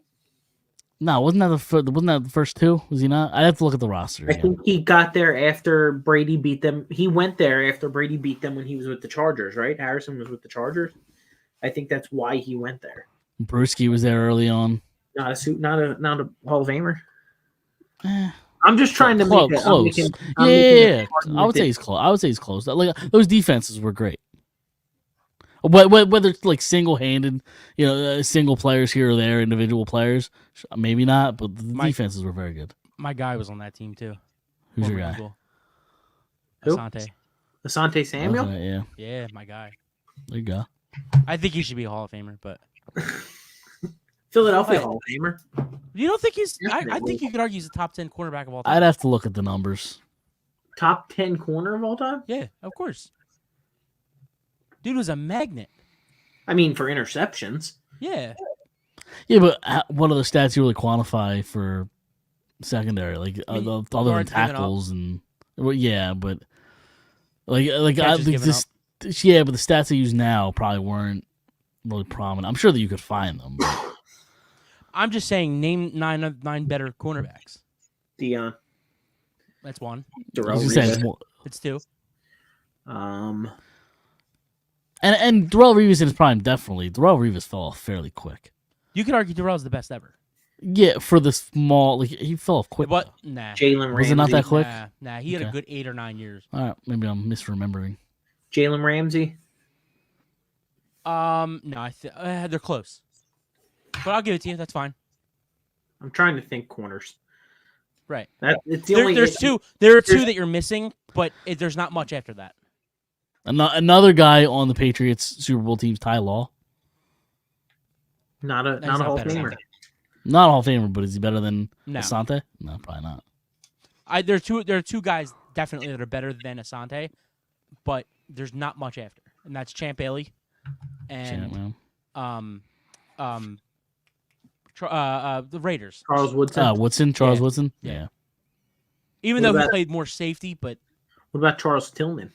No, wasn't that the first 2? Was he not? I'd have to look at the roster. I think he got there after Brady beat them. He went there after Brady beat them when he was with the Chargers, right? Harrison was with the Chargers. I think that's why he went there. Brewski was there early on. Not a Hall of Famer. Eh, I'm just trying to make it close. Yeah. I would say he's close. Like those defenses were great. Whether it's like single-handed, single players here or there, individual players, maybe not, but the defenses were very good. My guy was on that team too. Who's your Former guy? Eagle. Who? Asante. Asante Samuel? Okay, yeah, Yeah, my guy. there you go. I think he should be a Hall of Famer, but Philadelphia Hall of Famer. you don't think he's? I Definitely. think you could argue he's a top 10 quarterback of all time. I'd have to look at the numbers. Top 10 corner of all time? Yeah, of course. Dude was a magnet. I mean, for interceptions. Yeah. Yeah, but what are the stats you really quantify for secondary, like I mean, other than Lawrence giving up. tackles and well, yeah, but like I Catches think given this, yeah, but the stats they use now probably weren't really prominent. I'm sure that you could find them. But I'm just saying, name nine better cornerbacks. Dion. That's one. I Darrell was just saying, Revis. it's It's two. and Darrell Revis in his prime, definitely. Darrell Revis fell off fairly quick. You could argue Darrell's the best ever. Yeah, for the small, like he fell off quick. But though. nah, Jalen Ramsey. Was it not that quick? Nah. He had a Okay. good 8 or 9 years. All right, maybe I'm misremembering. Jalen Ramsey. No, they're close. But I'll give it to you. That's fine. I'm trying to think corners. Right. It's the only. There's two. There are two that you're missing, but there's not much after that. Another guy on the Patriots Super Bowl team's Ty Law. Not a He's Hall of better than Famer. that. Not a Hall of Famer, but is he better than No. Asante? No, probably not. There are two guys definitely that are better than Asante, but there's not much after, and that's Champ Bailey, and Man. the Raiders. Charles Woodson. Charles Yeah. Woodson. Yeah. Yeah. Even What though he about- played more safety, but What about Charles Tillman?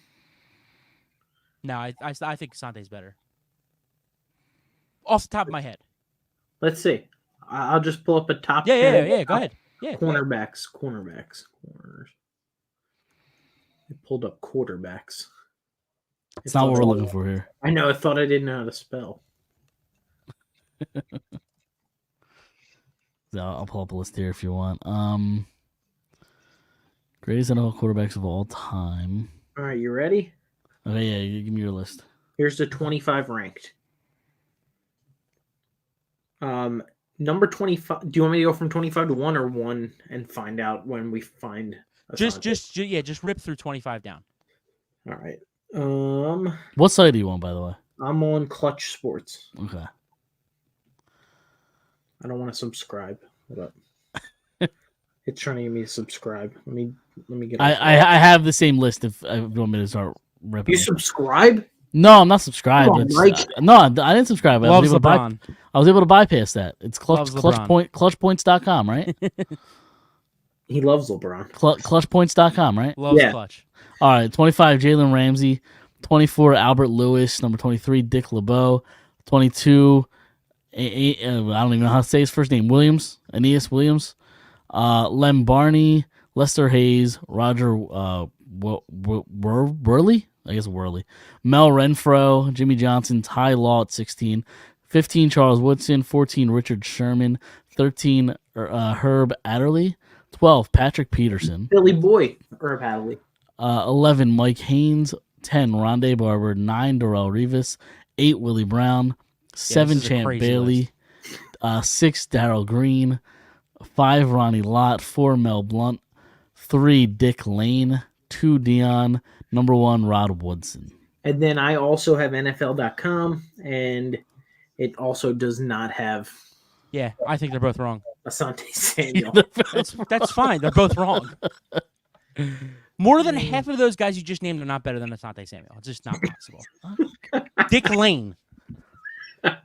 no, I think Asante's better. Off the top of my head. Let's see. I'll just pull up a top. Yeah. 10 Go ahead. Yeah. Corners. I pulled up quarterbacks. It's not what we're looking for here. I know. I thought I didn't know how to spell. So I'll pull up a list here if you want. Greatest NFL quarterbacks of all time. All right, you ready? Okay, yeah, you give me your list. Here's the 25 ranked. Number 25. Do you want me to go from 25 to 1 or 1 and find out when we find Asante? Just rip through 25 down. All right. What site do you want, by the way? I'm on Clutch Sports. Okay. I don't want to subscribe. Hold up. It's trying to get me to subscribe. Let me get. I have the same list if you want me to start ripping. You subscribe? No, I'm not subscribed. Come on, It's- Mike. no, I didn't subscribe. Loves I LeBron. was able to bypass that. It's Loves LeBron. clutchpoints.com, right? He loves LeBron. Clutchpoints.com, right? Loves Yeah. clutch. All right, 25, Jalen Ramsey. 24, Albert Lewis. Number 23, Dick LeBeau. 22, I don't even know how to say his first name, Aeneas Williams. Lem Barney, Lester Hayes, Roger Worley? I guess Worley. Mel Renfro, Jimmy Johnson, Ty Law at 16. 15, Charles Woodson. 14, Richard Sherman. 13, Herb Adderley. 12, Patrick Peterson. Billy Boy, Herb Hadley. 11, Mike Haynes. 10, Rondé Barber. 9, Darrell Revis. 8, Willie Brown. 7, this is a Champ crazy Bailey. 6, Darrell Green. 5, Ronnie Lott. 4, Mel Blunt. 3, Dick Lane. 2, Dion. Number 1, Rod Woodson. And then I also have NFL.com, and it also does not have Yeah, I think they're both wrong. Asante Samuel. That's fine. They're both wrong. More than half of those guys you just named are not better than Asante Samuel. It's just not possible. Dick Lane. I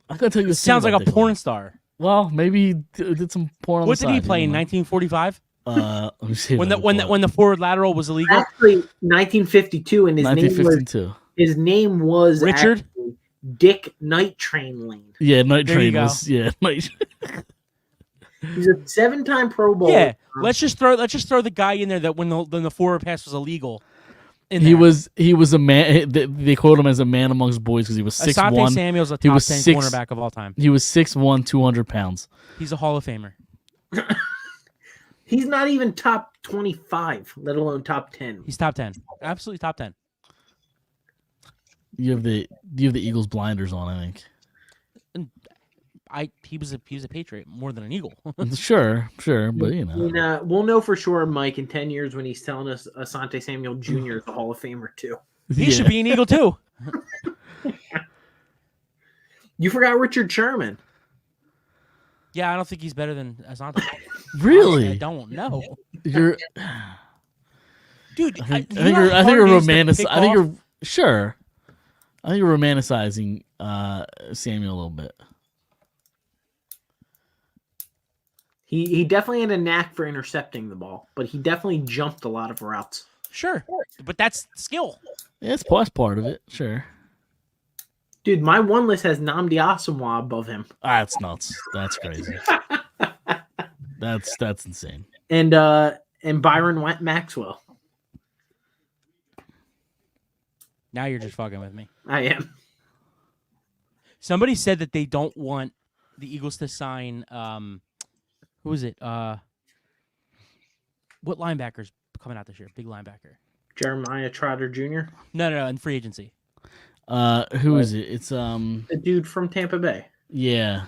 gotta tell you, This sounds like a porn star. Well, maybe he did some porn. On What the did he side, play in you know? 1945? Let me see. When the forward lateral was illegal? Actually, 1952, and his name was 1952. Richard? actually Dick Night Train Lane. Yeah, Night There you Train go. was Night. He's a 7-time Pro Bowler. Yeah. Let's just throw the guy in there that when the forward pass was illegal. He was a man. They quote him as a man amongst boys because he was 6'1". Asante Samuel's a He top was 10 six- cornerback of all time. He was 6'1", 200 pounds. He's a Hall of Famer. He's not even top 25, let alone top 10. He's top 10. Absolutely top 10. You have the Eagles blinders on, I think. He was a Patriot more than an Eagle. Sure, but you know. And, we'll know for sure, Mike, in 10 years when he's telling us Asante Samuel Jr. is a Hall of Famer, too. He should be an Eagle too. You forgot Richard Sherman. Yeah, I don't think he's better than Asante. Really? I don't know. You're. Dude, I think you're romantic. I think you're sure. I think you're romanticizing Samuel a little bit. He definitely had a knack for intercepting the ball, but he definitely jumped a lot of routes. Sure, but that's skill. Yeah, it's part of it. Sure. Dude, my one list has Nnamdi Asomugha above him. That's nuts. That's crazy. That's insane. And Byron Maxwell. Now you're just fucking with me. I am. Somebody said that they don't want the Eagles to sign. Who is it? What linebacker's coming out this year? Big linebacker. Jeremiah Trotter Jr. No, in free agency. Who is it? It's The dude from Tampa Bay. Yeah.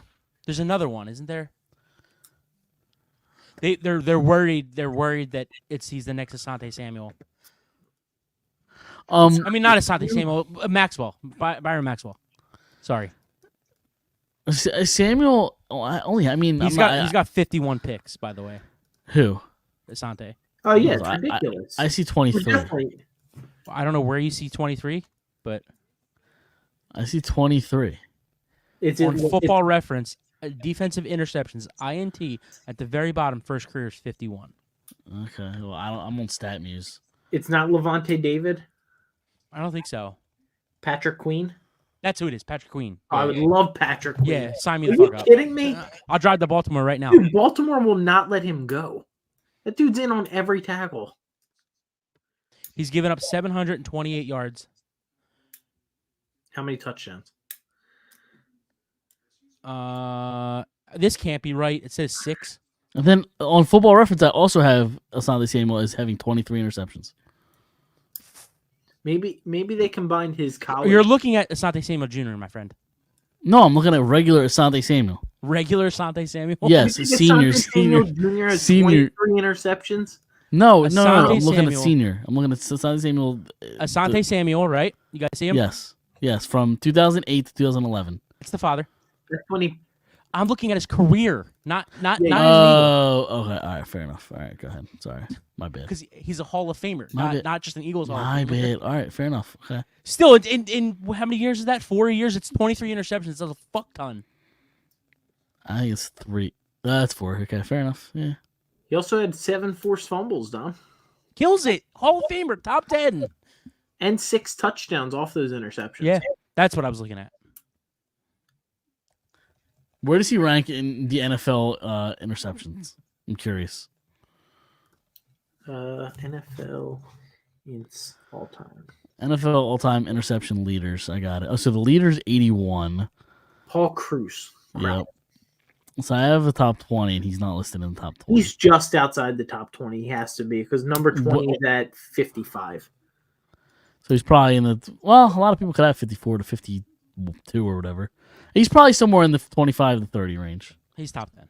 There's another one, isn't there? They're worried. They're worried that he's the next Asante Samuel. I mean, not Asante Samuel. Maxwell. Byron Maxwell. Sorry. Samuel. Only. I mean, He's got 51 picks, by the way. Who? Asante. Oh yeah, it's I- ridiculous. I see 23. Definitely- I don't know where you see 23, but I see 23. It's on Football Reference, defensive interceptions (INT) at the very bottom. First career is 51. Okay. Well, I'm on StatMuse. It's not Levante David, I don't think so. Patrick Queen. That's who it is. Patrick Queen. I would love Patrick Queen. Yeah, sign me Are the you fuck up. kidding me? I'll drive to Baltimore right now. Dude, Baltimore will not let him go. That dude's in on every tackle. He's given up 728 yards. How many touchdowns? This can't be right. It says 6. And then on Football Reference, I also have Asante Samuel as having 23 interceptions. Maybe they combined his college. You're looking at Asante Samuel Jr., my friend. No, I'm looking at regular Asante Samuel. Regular Asante Samuel. Yes, You think senior. Asante Samuel Jr. has senior. 23 interceptions. No. I'm Asante looking at Samuel. senior. I'm looking at Asante Samuel. Asante Samuel, right? You guys see him? Yes, from 2008 to 2011. It's the father. That's when he. I'm looking at his career, not Yeah, his name. Oh, okay. All right, fair enough. All right, go ahead. Sorry, my bad. Because he's a Hall of Famer, My bad. not just an Eagles Hall My of Famer. bad. All right, fair enough. Okay. Still, in how many years is that? 4 years? It's 23 interceptions. That's a fuck ton. I think it's 3. That's 4. Okay, fair enough. Yeah. He also had 7 forced fumbles, Dom, Kills it. Hall of Famer, top 10. and 6 touchdowns off those interceptions. Yeah, that's what I was looking at. Where does he rank in the NFL interceptions? I'm curious. NFL it's all time. NFL all-time interception leaders. I got it. Oh, so the leader's 81. Paul Cruz. Yep. So I have the top 20, and he's not listed in the top 20. He's just outside the top 20. He has to be because number 20 is at 55. So he's probably in the. Well, a lot of people could have 54 to 52 or whatever. He's probably somewhere in the 25 to 30 range. He's top 10.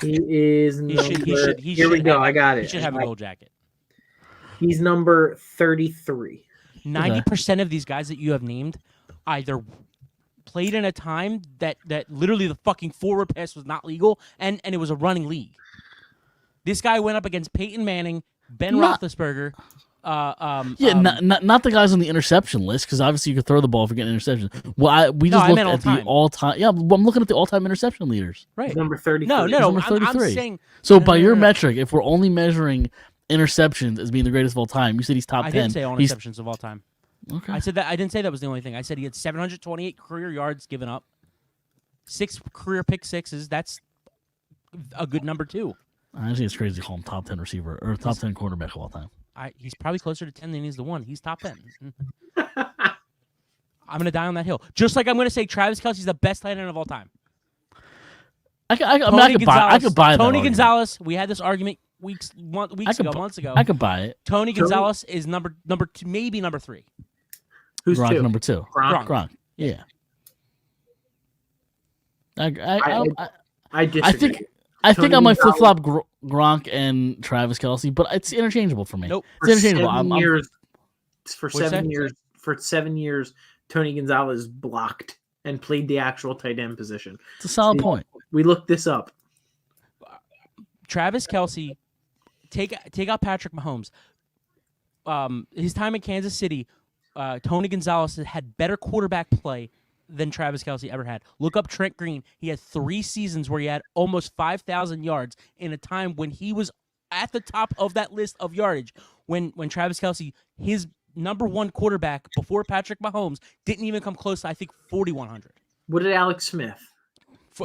He is. He Number, should. here we go. I got it. He should have a gold jacket. He's number 33. 90% of these guys that you have named either played in a time that literally the fucking forward pass was not legal and it was a running league. This guy went up against Peyton Manning, Ben Roethlisberger. Not the guys on the interception list, because obviously you could throw the ball if you're getting interception. Well, I looked at the all-time. Yeah, well, I'm looking at the all-time interception leaders. Right. Number 33. No. Number I'm 33. saying. So No, by no, your no. metric, if we're only measuring interceptions as being the greatest of all time, you said he's top 10. I didn't say all He's- interceptions of all time. Okay. I said that. I didn't say that was the only thing. I said he had 728 career yards given up, 6 career pick sixes. That's a good number too. I think it's crazy to call him top 10 receiver or top 10 quarterback of all time. He's probably closer to 10 than he's the 1. He's top 10. I'm gonna die on that hill. Just like I'm gonna say Travis Kelce's the best tight end of all time. I could buy that Tony argument. Gonzalez. We had this argument months ago. I could buy it. Tony Gonzalez is number 2, maybe number 3. Who's Gronk 2? number 2. Gronk. Yeah. I disagree. I think I might flip Gonzalez- flop Gronk and Travis Kelce, but it's interchangeable for me. Nope. It's interchangeable. For What'd you 7 say? years, for 7 years, Tony Gonzalez blocked and played the actual tight end position. It's a solid point. We looked this up. Travis Kelce, take out Patrick Mahomes. His time in Kansas City, Tony Gonzalez had better quarterback play than Travis Kelce ever had. Look up Trent Green. He had 3 seasons where he had almost 5,000 yards in a time when he was at the top of that list of yardage. When Travis Kelce, his number 1 quarterback before Patrick Mahomes, didn't even come close to, I think, 4,100. What did Alex Smith?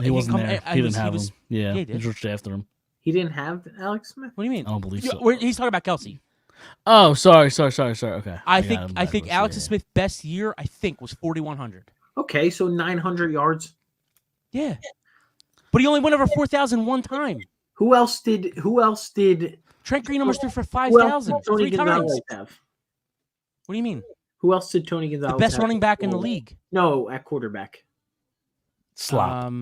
He wasn't there. He didn't have him. Yeah, he he did. rushed after him. He didn't have Alex Smith? What do you mean? I don't believe so. He's talking about Kelce. Oh, sorry. Okay. I got him think backwards, Alex yeah. Smith's best year, I think, was 4,100. Okay, so 900 yards. Yeah. But he only went over 4,000 one time. Who else did Trent Green almost threw for who else 5,000 did Tony 3 times. Gonzalez have? What do you mean? Who else did Tony Gonzalez The best have? running back in the league. No, at quarterback. Slop.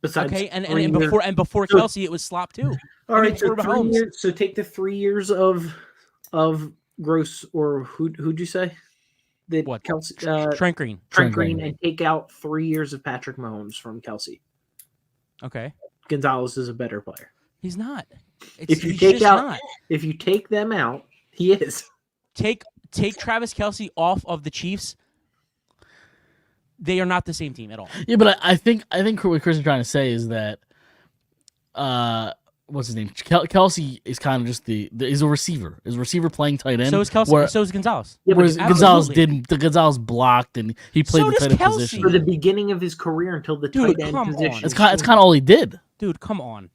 Besides Okay, and 3 years. before So- Kelce, it was Slop too. All right, so before 3 Mahomes. years. So take the 3 years of Gross, or who'd you say? That What? Kelsey, Trent Green. Trent Green. Green, and take out 3 years of Patrick Mahomes from Kelsey. Okay. Gonzalez is a better player. He's not. If you He's take just out- not. If you take them out, he is. Take Travis Kelce off of the Chiefs. They are not the same team at all. Yeah, but I think what Chris is trying to say is that, what's his name? Kelsey is kind of just is a receiver. Is a receiver playing tight end. So is Kelce. So is Gonzalez. Yeah, but Whereas absolutely. Gonzalez blocked and he played So the does tight end Kelce. position. For the beginning of his career until the Dude, tight end come on. position. It's kind of all he did. Dude, come on.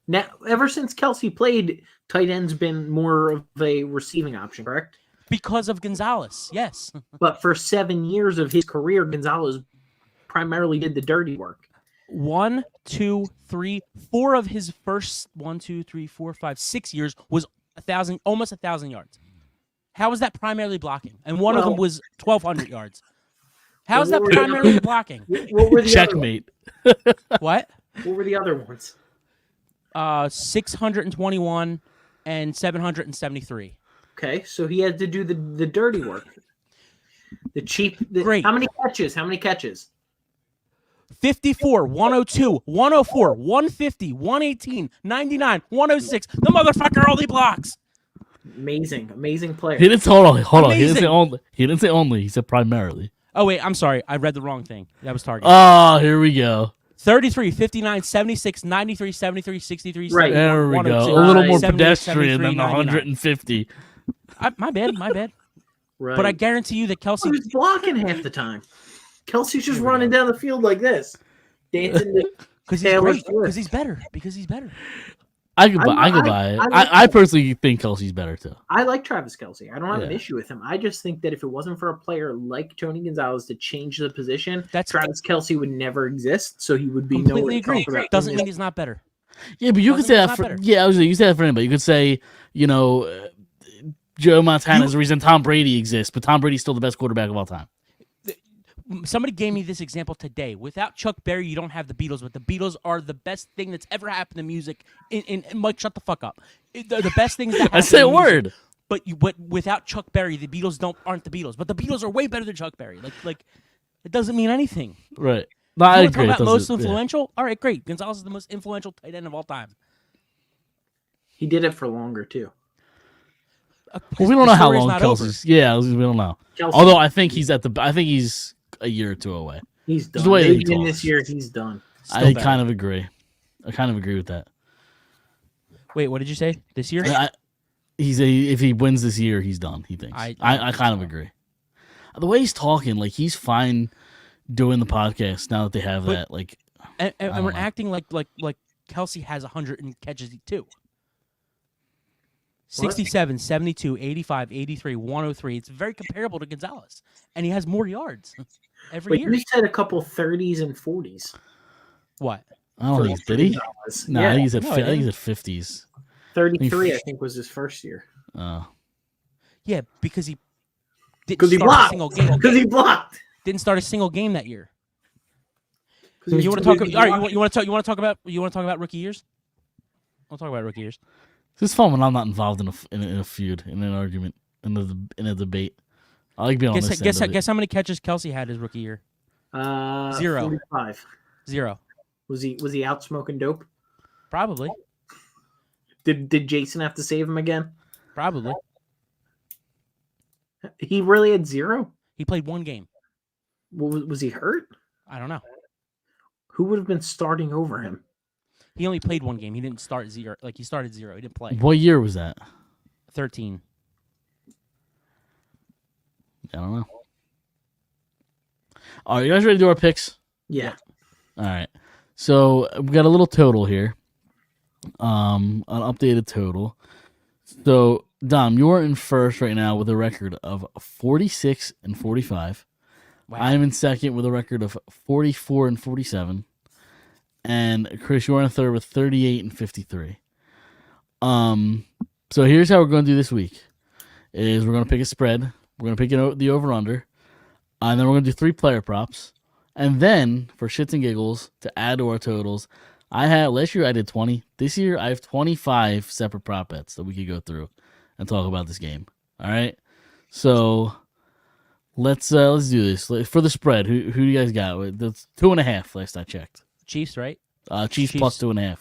Now, ever since Kelsey played, tight end's been more of a receiving option, correct? Because of Gonzalez. Yes. But for 7 years of his career, Gonzalez primarily did the dirty work. 1, 2, 3, 4 of his first 1, 2, 3, 4, 5, 6 years was almost 1,000 yards. How was that primarily blocking? And one of them was 1,200 yards. How is that What were the- primarily blocking? What were the Checkmate. What? What were the other ones? 621 and 773. Okay, so he had to do the dirty work. Great. How many catches? 54, 102, 104, 150, 118, 99, 106. The motherfucker only blocks. Amazing player. He didn't hold on. He didn't Amazing. say only. He didn't say only. He said primarily. Oh, wait, I'm sorry. I read the wrong thing. That was target. Oh, here we go. 33, 59, 76, 93, 73, 63, Right. 71, There we go. 102, A little more 78, pedestrian 73, than the 99. 150. My bad. Right. But I guarantee you that Kelce. He was blocking half the time. Kelsey's just running down the field like this, dancing. Because he's Taylor great. Swift. Because he's better. Because he's better. I could buy I it. like I personally think Kelsey's better too. I like Travis Kelsey. I don't have an Yeah. issue with him. I just think that if it wasn't for a player like Tony Gonzalez to change the position, That's- Travis Kelsey would never exist. So he would be Completely nowhere to agree. talk about. Doesn't mean he's not better. Yeah, but you could Doesn't say mean that it's for not better. I was you say that for anybody. You could say Joe Montana is the reason Tom Brady exists, but Tom Brady's still the best quarterback of all time. Somebody gave me this example today. Without Chuck Berry, you don't have the Beatles, but the Beatles are the best thing that's ever happened to music. Mike, shut the fuck up. They're the best things that I happened say to a music. word. But without Chuck Berry, the Beatles aren't the Beatles. But the Beatles are way better than Chuck Berry. Like it doesn't mean anything. Right. No, I You want to agree. talk It about most doesn't- yeah. influential? All right, great. Gonzalez is the most influential tight end of all time. He did it for longer too. Well, we don't know how story's long not Kelsey's. Yeah, we don't know. Kelsey, Although I think he's a year or two away. he's done. the way that he Maybe in talks. this year, he's done. Still I better. kind of agree. I kind of agree with that. Wait, what did you say? This year? If he wins this year, he's done. He thinks. I I kind of agree. The way he's talking, like he's fine doing the podcast now that they have But- that. Like, And don't we're know. acting like Kelsey has 100 and catches too. 67, 72, 85, 83, 103. It's very comparable to Gonzalez. And he has more yards every Wait, year. you said a couple 30s and 40s. What? I don't think did he? Gonzalez. No, yeah, I think he's at No, I he think he's at 50s. 33. I think was his first year. Yeah, because he didn't Because he start a blocked. single game. Because he blocked. Didn't start a single game that year. 'Cause he You was want to talk? too busy All right, blocking. you want to talk about rookie years? We'll talk about rookie years. It's fun when I'm not involved in a feud, in an argument, in a debate. I like being on this end of it. Guess how many catches Kelsey had his rookie year? 0. 45. 0. Was he out smoking dope? Probably. Did Jason have to save him again? Probably. He really had 0. He played one game. Was he hurt? I don't know. Who would have been starting over him? He only played one game. He didn't start 0. Like, he started 0. He didn't play. What year was that? 13. I don't know. All right, you guys ready to do our picks? Yeah. All right. So we got a little total here. An updated total. So Dom, you're in first right now with a record of 46-45. Wow. I'm in second with a record of 44-47. And Chris, you're in third with 38-53. So here's how we're going to do this week. Is we're going to pick a spread. We're going to pick the over-under. And then we're going to do 3 player props. And then, for shits and giggles, to add to our totals, last year I did 20. This year I have 25 separate prop bets that we could go through and talk about this game. All right? So let's do this. For the spread, who do you guys got? That's 2.5 last I checked. Chiefs, right? Chiefs plus 2.5.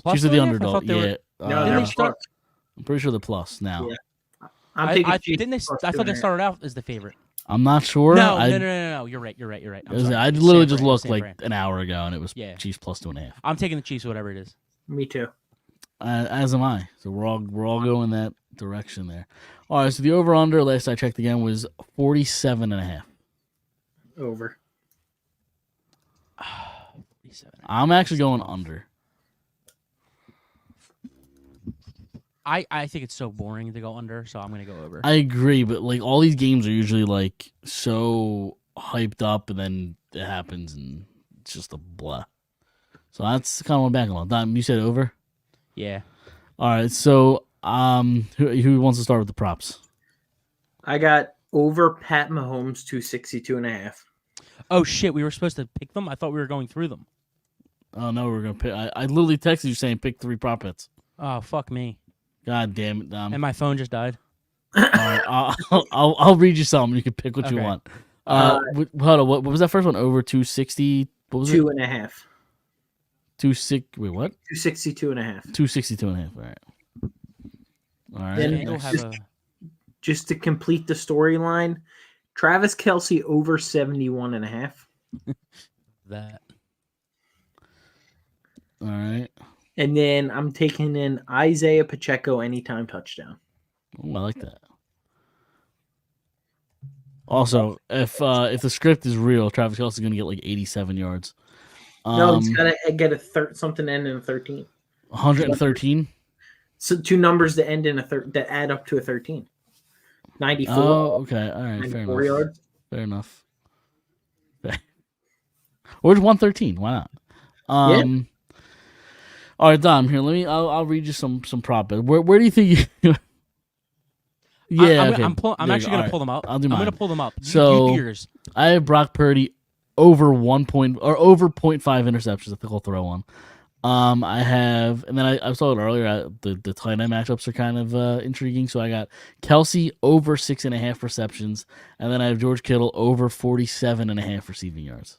Plus Chiefs are the 2.5? I underdog. thought they Yeah. were- No, Didn't they're they start? I'm pretty sure they're plus now. Yeah. I'm taking I Chiefs didn't they? plus I thought they 2.5. started out as the favorite. I'm not sure. No, I, no. You're right. I'm sorry. I It's literally San just Fran. looked San like Fran. an hour ago, and it was Yeah. Chiefs plus 2.5. I'm taking the Chiefs, whatever it is. Me too. As am I. So we're all going that direction there. All right. So the over under last I checked again was 47.5. Over. 47. I'm actually going under. I think it's so boring to go under, so I'm gonna go over. I agree, but like all these games are usually like so hyped up, and then it happens, and it's just a blah. So that's kind of went back a long time. You said over. Yeah. All right. So who wants to start with the props? I got over Pat Mahomes 262.5. Oh shit, we were supposed to pick them. I thought we were going through them. Oh no, we're gonna pick. I literally texted you saying pick 3 prop bets. Oh fuck me. God damn it, Dom. And my phone just died. All right, I'll read you some. You can pick what you Okay. want. Hold on. What was that first one? Over 260. What was it? 2.5. 26. Wait, what? 262.5. 262.5. All right. All right. Then- Fanduel have a Just to complete the storyline, Travis Kelce over 71.5. that. All right. And then I'm taking in Isaiah Pacheco anytime touchdown. Oh, I like that. Also, if the script is real, Travis Kelce is going to get like 87 yards. No, he's got to get something end in a 13. 113. So 2 numbers that end in that add up to a 13. 94. Oh, okay. All right. Fair 94 enough. yards. Fair enough. Where's 113? Why not? All right, Dom. Here, I'll read you some prop bets. Where do you think you? Yeah, I'm okay. I'm There you actually go. gonna All pull them up. I'll do I'm mine. gonna pull them up. So- you do yours. I have Brock Purdy over 1 point or over 0.5 interceptions. I think I'll throw one. I have, and then I saw it earlier. The tight end matchups are kind of intriguing. So I got Kelsey over 6.5 receptions, and then I have George Kittle over 47.5 receiving yards.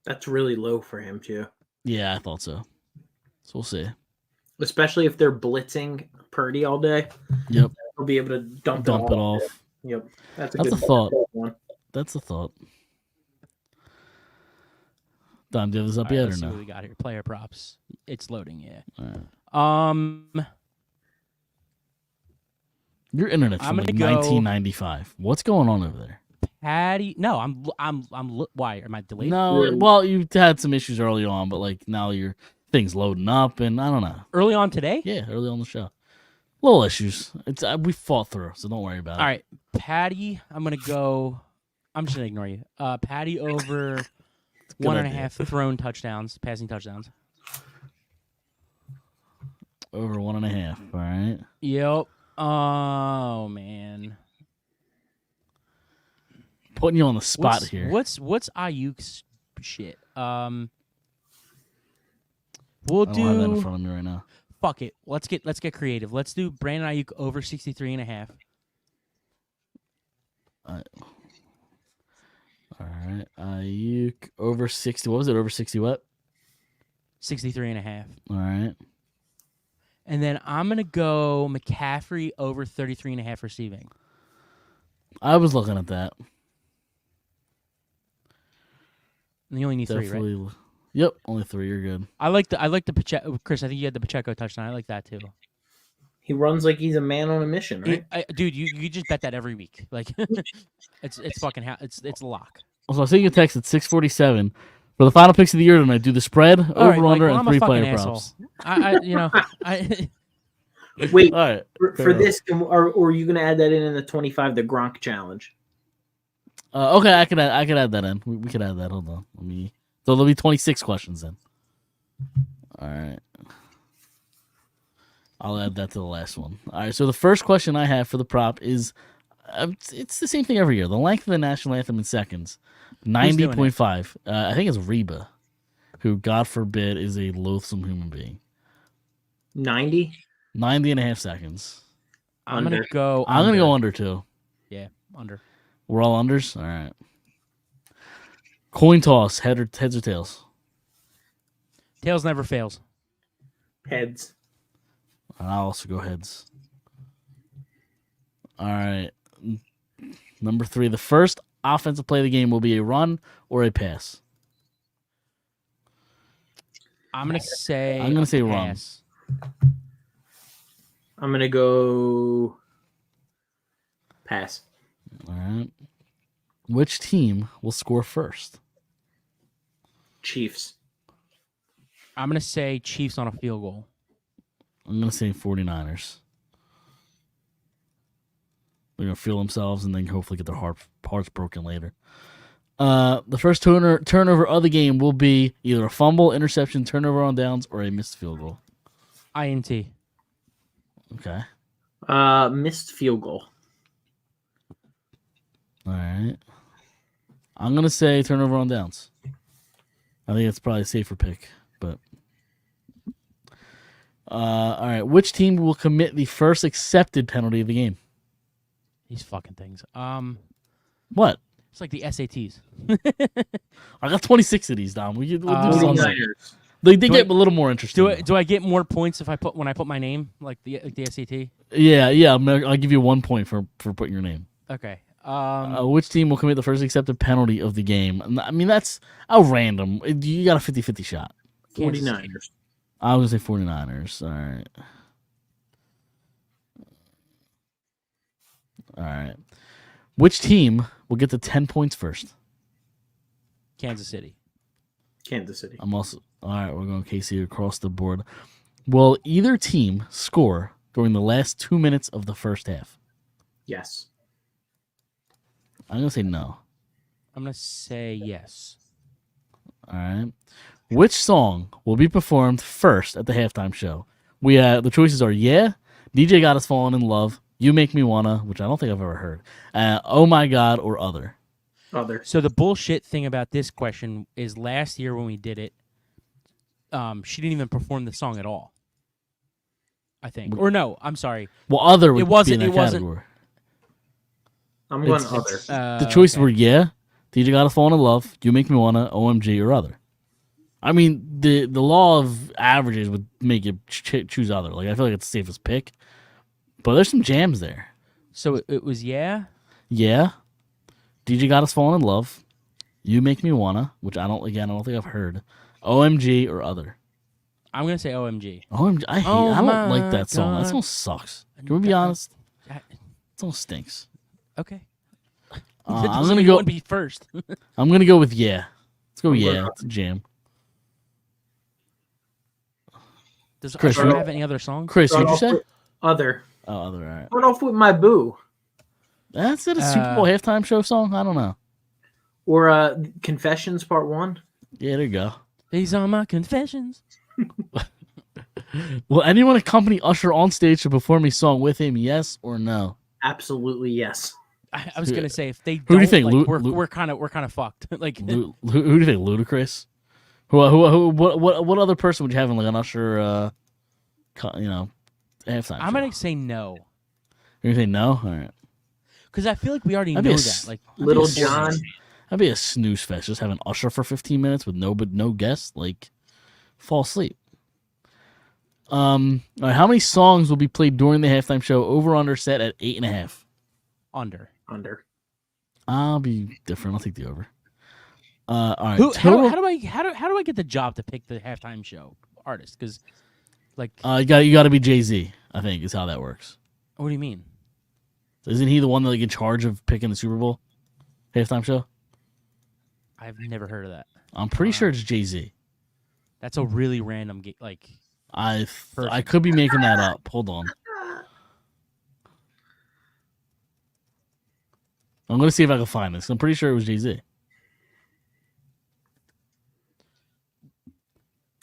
That's really low for him, too. Yeah, I thought so. So we'll see. Especially if they're blitzing Purdy all day. Yep, He'll be able to dump dump it off. Yep. That's That's good a thought. one. That's the thought. Dom, do you have this up All right, yet or let's see no? what we got here. Player props. It's loading. Yeah. All right. Your internet's I'm from like gonna go- 1995. What's going on over there? Patty. No, I'm. Why am I delayed? No, Really? well, you had some issues early on, but like now your thing's loading up, and I don't know. Early on today. Yeah, early on the show, little issues. It's we fought through, so don't worry about All it. right, Patty. I'm gonna go. I'm just gonna ignore you. Patty over good 1.5 thrown touchdowns, passing touchdowns. Over 1.5. All right. Yep. Oh man. Putting you on the spot What's, here. What's Ayuk's shit? We'll I don't have that in do. front of me right now. Fuck it. Let's get creative. Let's do Brandon Ayuk over 63.5. All right. Ayuk over 60. What was it? Over 60 what? 63.5. All right. And then I'm gonna go McCaffrey over 33.5 receiving. I was looking at that. And you only need 3, right? Definitely. Yep, only 3. You're good. I like the Pacheco. Chris, I think you had the Pacheco touchdown. I like that too. He runs like he's a man on a mission, right? Dude, you just bet that every week. Like, it's fucking it's a lock. So I sent you a text at 6:47 for the final picks of the year tonight. Do the spread, All right, over under, Mike, well, and I'm a 3 fucking player asshole. props. I Wait, All right. for fair enough. this, or are you going to add that in the 25, the Gronk challenge? Okay, I could add that in. We could add that. Hold on. So there'll be 26 questions then. All right. I'll add that to the last one. All right. So the first question I have for the prop is, it's the same thing every year. The length of the national anthem in seconds, 90.5. I think it's Reba, who, God forbid, is a loathsome human being. 90? 90 and a half seconds. I'm gonna Under. go. I'm gonna go under too. Yeah, under. We're all unders. All right. Coin toss, heads or tails. Tails never fails. Heads. And I'll also go heads. All right. Number 3. The first offensive play of the game will be a run or a pass. I'm gonna say. run. pass. I'm going to go pass. All right. Which team will score first? Chiefs. I'm gonna say Chiefs on a field goal. I'm going to say 49ers. They're going to feel themselves and then hopefully get their hearts broken later. The first turnover of the game will be either a fumble, interception, turnover on downs, or a missed field goal. INT. Okay. Missed field goal. All right. I'm going to say turnover on downs. I think it's probably a safer pick, but... all right. Which team will commit the first accepted penalty of the game? These fucking things. What? It's like the SATs. I got 26 of these, Dom. We'll do something. 49ers. They Do get a little more interesting. Do I get more points if when I put my name like the SAT? Yeah. I'll give you 1 point for putting your name. Okay. Which team will commit the first accepted penalty of the game? I mean, that's a random. You got a 50-50 shot. 49ers. I was going to say 49ers. All right. All right. Which team will get the 10 points first? Kansas City. Kansas City. I'm also... All right, we're going KC across the board. Will either team score during the last 2 minutes of the first half? Yes. I'm going to say no. I'm gonna say yes. All right. Which song will be performed first at the halftime show? The choices are Yeah, DJ Got Us Falling in Love, You Make Me Wanna, which I don't think I've ever heard, Oh My God, or Other. Other. So the bullshit thing about this question is last year when we did it, she didn't even perform the song at all. I think, or no, I'm sorry. Well, Other would It wasn't- be in that it wasn't- category. I'm going It's- other. The choices okay. were Yeah, DJ Got Us Falling in Love, You Make Me Wanna, OMG, or Other. I mean, the law of averages would make you choose Other. Like, I feel like it's the safest pick. But there's some jams there. So it was yeah. Yeah, DJ Got Us Falling in Love, You Make Me Wanna, which I don't think I've heard, OMG, or Other. I'm gonna say OMG. OMG, I don't like that song. That God. song sucks. Can we be honest? That- That song stinks. Okay. I'm gonna go. Be first. I'm gonna go with Yeah. Let's go. I'm Yeah, going it's a jam. Does Chris, Usher you- have any other songs? Chris, Start what'd you off say? with Other. Oh, Other. All right. Start off with My Boo. That's it. A Super Bowl halftime show song? I don't know. Or Confessions Part 1. Yeah, there you go. These are my confessions. Will anyone accompany Usher on stage to perform a song with him? Yes or no? Absolutely yes. I was gonna say if they don't, Who do you think, like, Lu- we're kind of fucked. Like Who do you think? Ludacris? What other person would you have in like an Usher? Halftime. I'm show? gonna say no You think no? All right. because I feel like we already That'd be know a that. s- Like Little That'd be a John. That'd be a snooze fest. Just have an Usher for 15 minutes with no guests. Like, fall asleep. All right, how many songs will be played during the halftime show? Over under set at 8.5. under. Under. I'll be different. I'll take the over. All right. How total- do I get the job to pick the halftime show artist? Because like, you got to be Jay-Z, I think, is how that works. what do you mean? Isn't he the one like in charge of picking the Super Bowl halftime show? I've never heard of that. I'm pretty sure it's Jay-Z. That's a really random I Person. could be making that up. Hold on. I'm gonna see if I can find this. I'm pretty sure it was Jay-Z.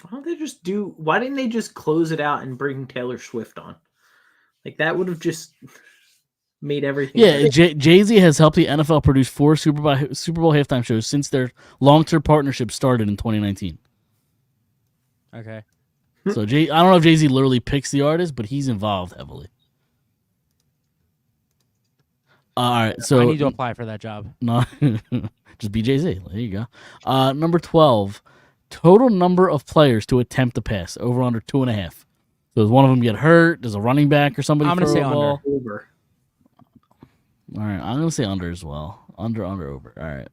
Why didn't they just close it out and bring Taylor Swift on? Like that would have just made everything. Yeah, Jay-Z has helped the NFL produce 4 Super Bowl halftime shows since their long-term partnership started in 2019. Okay. So I don't know if Jay-Z literally picks the artist, but he's involved heavily. All right, so I need to apply for that job. no, just be Jay-Z. There you go. Number 12, total number of players to attempt the pass over under 2.5. So does one of them get hurt? Does a running back or somebody I'm gonna throw say a ball? Over. All right, I'm gonna say under as well. Under, over. All right.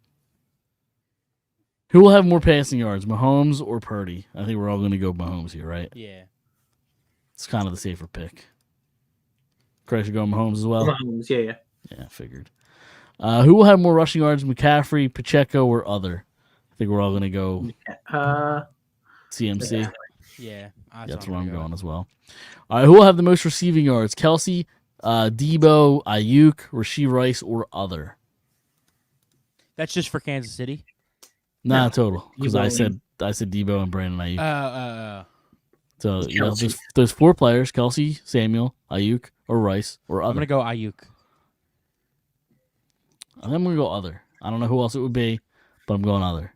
Who will have more passing yards, Mahomes or Purdy? I think we're all gonna go Mahomes here, right? Yeah. It's kind of the safer pick. Chris, you going Mahomes as well? Mahomes, yeah. Yeah, I figured. Who will have more rushing yards, McCaffrey, Pacheco, or other? I think we're all gonna go CMC. Yeah. That's where I'm going as well. All right, who will have the most receiving yards? Kelsey, Debo, Ayuk, Rashee Rice, or other? That's just for Kansas City. Nah, No. total. Because Debo I said Debo and Brandon Ayuk. So It's you know, Kelsey. there's 4 players: Kelsey, Samuel, Ayuk, or Rice, or other. I'm gonna go Ayuk. And then I'm gonna go other. I don't know who else it would be, but I'm going other.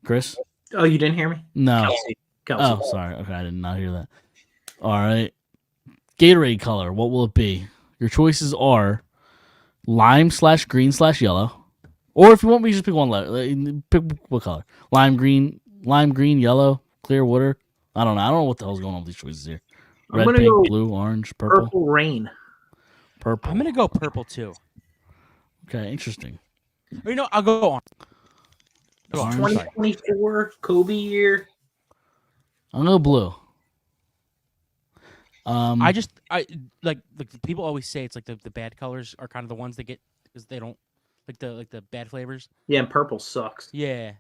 Chris? Oh, you didn't hear me? No. Kelsey. Oh, sorry. Okay, I did not hear that. All right. Gatorade color. What will it be? Your choices are lime/green/yellow. Or if you want me to just pick one letter, pick what color? Lime green, yellow, clear water. I don't know. I don't know what the hell's going on with these choices here. I'm Red, gonna pink, go blue, orange, purple. Purple rain. Purple. I'm gonna go purple too. Okay, interesting. Or, you know, I'll go on. Orange. 2024 Kobe year. I'm gonna go blue. I like people always say it's like the bad colors are kind of the ones that get because they don't like the bad flavors. Yeah, and purple sucks. Yeah.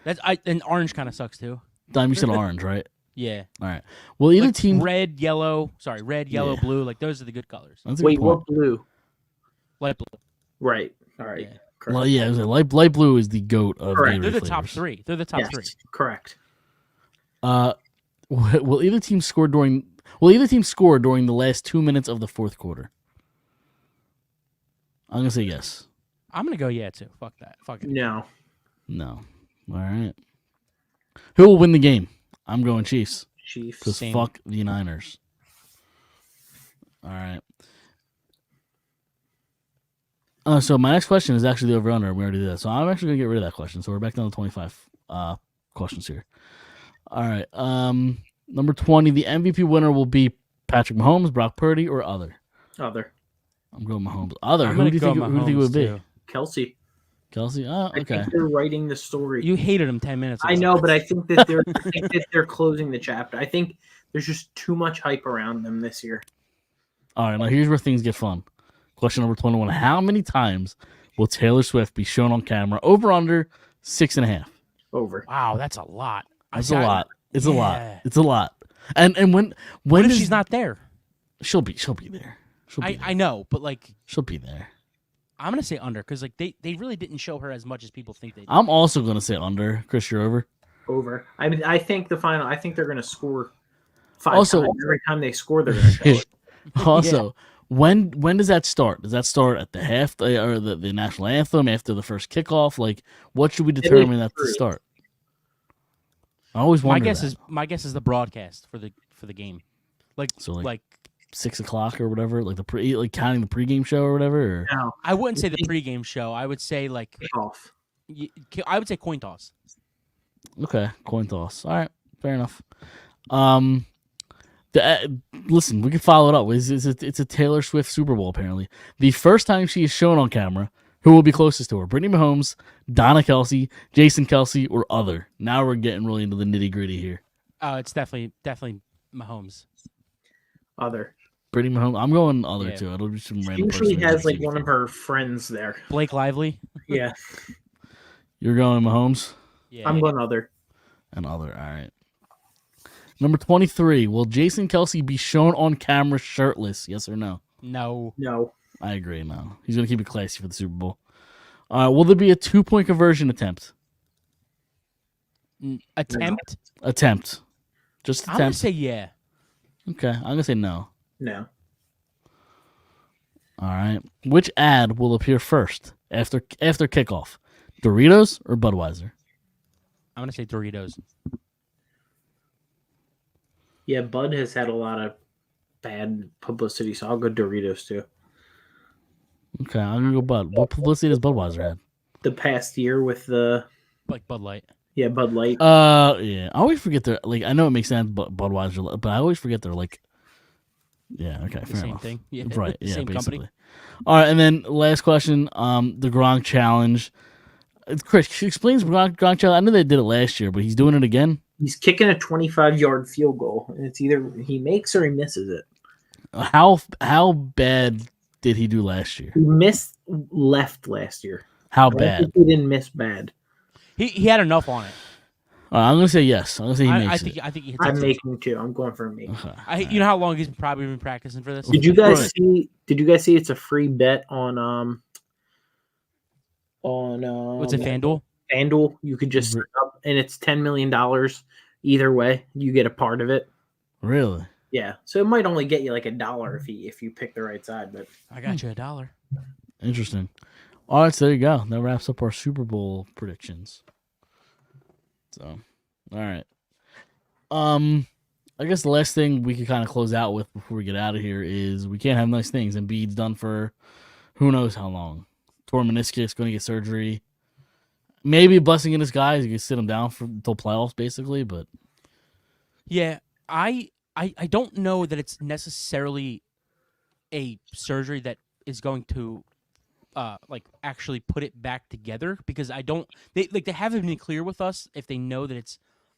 And orange kind of sucks too. Dime, you said orange, right? Yeah. All right. Well, either Like team. red, yellow, Yeah. blue, like those are the good colors. That's a Wait, good point. what blue? Light blue. Right. All right. Yeah. Correct. Well, yeah, it was light blue is the goat of Correct. Gatorade They're the top flavors. 3. They're the top Yes, 3. correct. Will either team score during the last 2 minutes of the fourth quarter? I'm gonna say yes. I'm gonna go yeah too. Fuck that. Fuck it. No. No. All right. Who will win the game? I'm going Chiefs. Chiefs. Because Same. fuck the Niners. All right. So my next question is actually the over-under. We already did that. So I'm actually going to get rid of that question. So we're back down to 25 questions here. All right. Number 20, the MVP winner will be Patrick Mahomes, Brock Purdy, or other? Other. I'm going Mahomes. Other. I'm Who gonna do you go think it would be? Mahomes, too. Kelsey. Kelsey? Oh, I okay. think they're writing the story. You hated him 10 minutes ago. I know, but I think that they're closing the chapter. I think there's just too much hype around them this year. All right. Now here's where things get fun. Question number 21. How many times will Taylor Swift be shown on camera? Over under 6.5. Over. Wow, that's a lot. That's a lot. It's a lot. Yeah. It's a lot. And when What if is- she's not there? she'll be there. She'll be there. I know, but like She'll be there. I'm gonna say under because like they really didn't show her as much as people think they did. I'm also gonna say under. Chris, you're over. Over. I mean, I think the final. I think they're going to score 5 Also- times. Every time they score, they're going to. Also, when does that start? Does that start at the half or the national anthem after the first kickoff? Like, what should we determine that to true. start? I always my wonder. guess that. is the broadcast for the game, like So, like, like 6 o'clock or whatever, like counting the pregame show or whatever. Or? No, I wouldn't say the pregame show. I would say like off. I would say coin toss. Okay, coin toss. All right, fair enough. Listen, we can follow it up. It's a Taylor Swift Super Bowl, apparently. The first time she is shown on camera, who will be closest to her? Brittany Mahomes, Donna Kelsey, Jason Kelsey, or other? Now we're getting really into the nitty-gritty here. It's definitely Mahomes. Other. Brittany Mahomes. I'm going other, Yeah. too. It'll be some She random person. usually has like TV. one of her friends there. Blake Lively. Yeah, You're going Mahomes? Yeah. I'm going other. And other. All right. Number 23. Will Jason Kelsey be shown on camera shirtless? Yes or no? No. No. I agree. No. He's going to keep it classy for the Super Bowl. Will there be a 2-point conversion attempt? Attempt. Attempt. Just I'm gonna attempt. say yeah. Okay. I'm going to say no. No. All right. Which ad will appear first after kickoff? Doritos or Budweiser? I'm gonna say Doritos. Yeah, Bud has had a lot of bad publicity, so I'll go Doritos too. Okay, I'm gonna go Bud. What publicity does Budweiser have? The past year with the Like Bud Light. Bud Light. Yeah. I always forget their I know it makes sense, but Budweiser, but I always forget they're yeah. Okay, The fair same enough. thing. Yeah. Right. Yeah. Same basically. company. All right, and then last question. The Gronk challenge. Chris, she explains Gronk challenge. I know they did it last year, but he's doing it again. He's kicking a 25-yard field goal, and it's either he makes or he misses it. How bad did he do last year? He missed left last year. How I don't bad? think he didn't miss bad. He had enough on it. I'm gonna say yes. I'm gonna say he makes it. I think he hits I'm it. making two. I'm going for a make. Okay. You know how long he's probably been practicing for this? Did you guys Right. see? Did you guys see? It's a free bet on What's it, FanDuel? FanDuel. You could just sign up, and it's $10 million either way. You get a part of it. Really? Yeah, so it might only get you like $1 if you pick the right side, but I got you $1. Interesting. All right, so there you go. That wraps up our Super Bowl predictions. So, all right. I guess the last thing we can kind of close out with before we get out of here is we can't have nice things. Embiid's done for who knows how long. Torn meniscus, going to get surgery. Maybe a blessing in disguise. You can sit him down until playoffs, basically. But Yeah, I don't know that it's necessarily a surgery that is going to actually put it back together, because they haven't been clear with us if they know that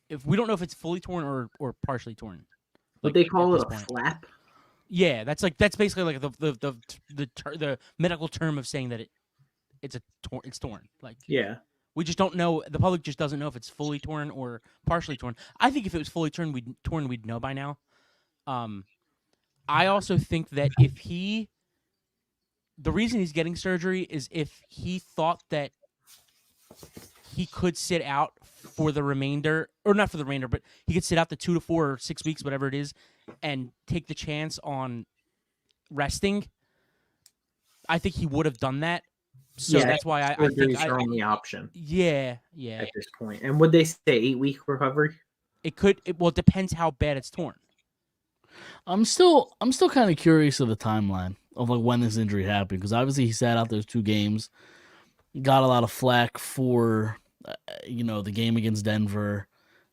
if we don't know if it's fully torn or partially torn. what they call at it a this point. flap. Yeah, that's basically like the medical term of saying that it's torn. Like, Yeah, we just don't know. The public just doesn't know if it's fully torn or partially torn. I think if it was fully torn, we'd know by now. I also think that the reason he's getting surgery is if he thought that he could sit out for the remainder, or not for the remainder, but he could sit out the 2 to 4 or 6 weeks, whatever it is, and take the chance on resting. I think he would have done that. So that's why I think surgery's your only option. Yeah. At this point, and would they say 8-week recovery? It could. Well, it depends how bad it's torn. I'm still kind of curious of the timeline of like when this injury happened, because obviously he sat out those 2 games, got a lot of flack for the game against Denver,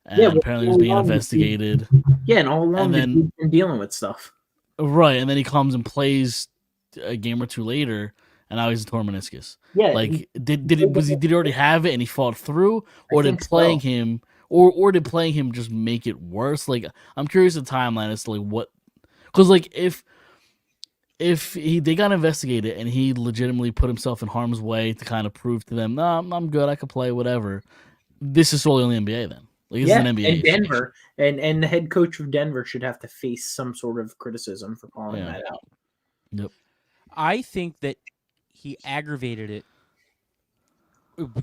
and apparently was being investigated. Yeah, and all along then he's been dealing with stuff. Right, and then he comes and plays a game or 2 later, and now he's a torn meniscus. Yeah, Like, did he already have it and he fought through, or did think playing so. him, or did playing him just make it worse? Like, I'm curious the timeline as to like what, because like if they got investigated and he legitimately put himself in harm's way to kind of prove to them, nah, I'm good, I can play, whatever. This is solely on the NBA then. Like, this is an NBA and issue. Denver and the head coach of Denver should have to face some sort of criticism for calling that out. Yep. I think that he aggravated it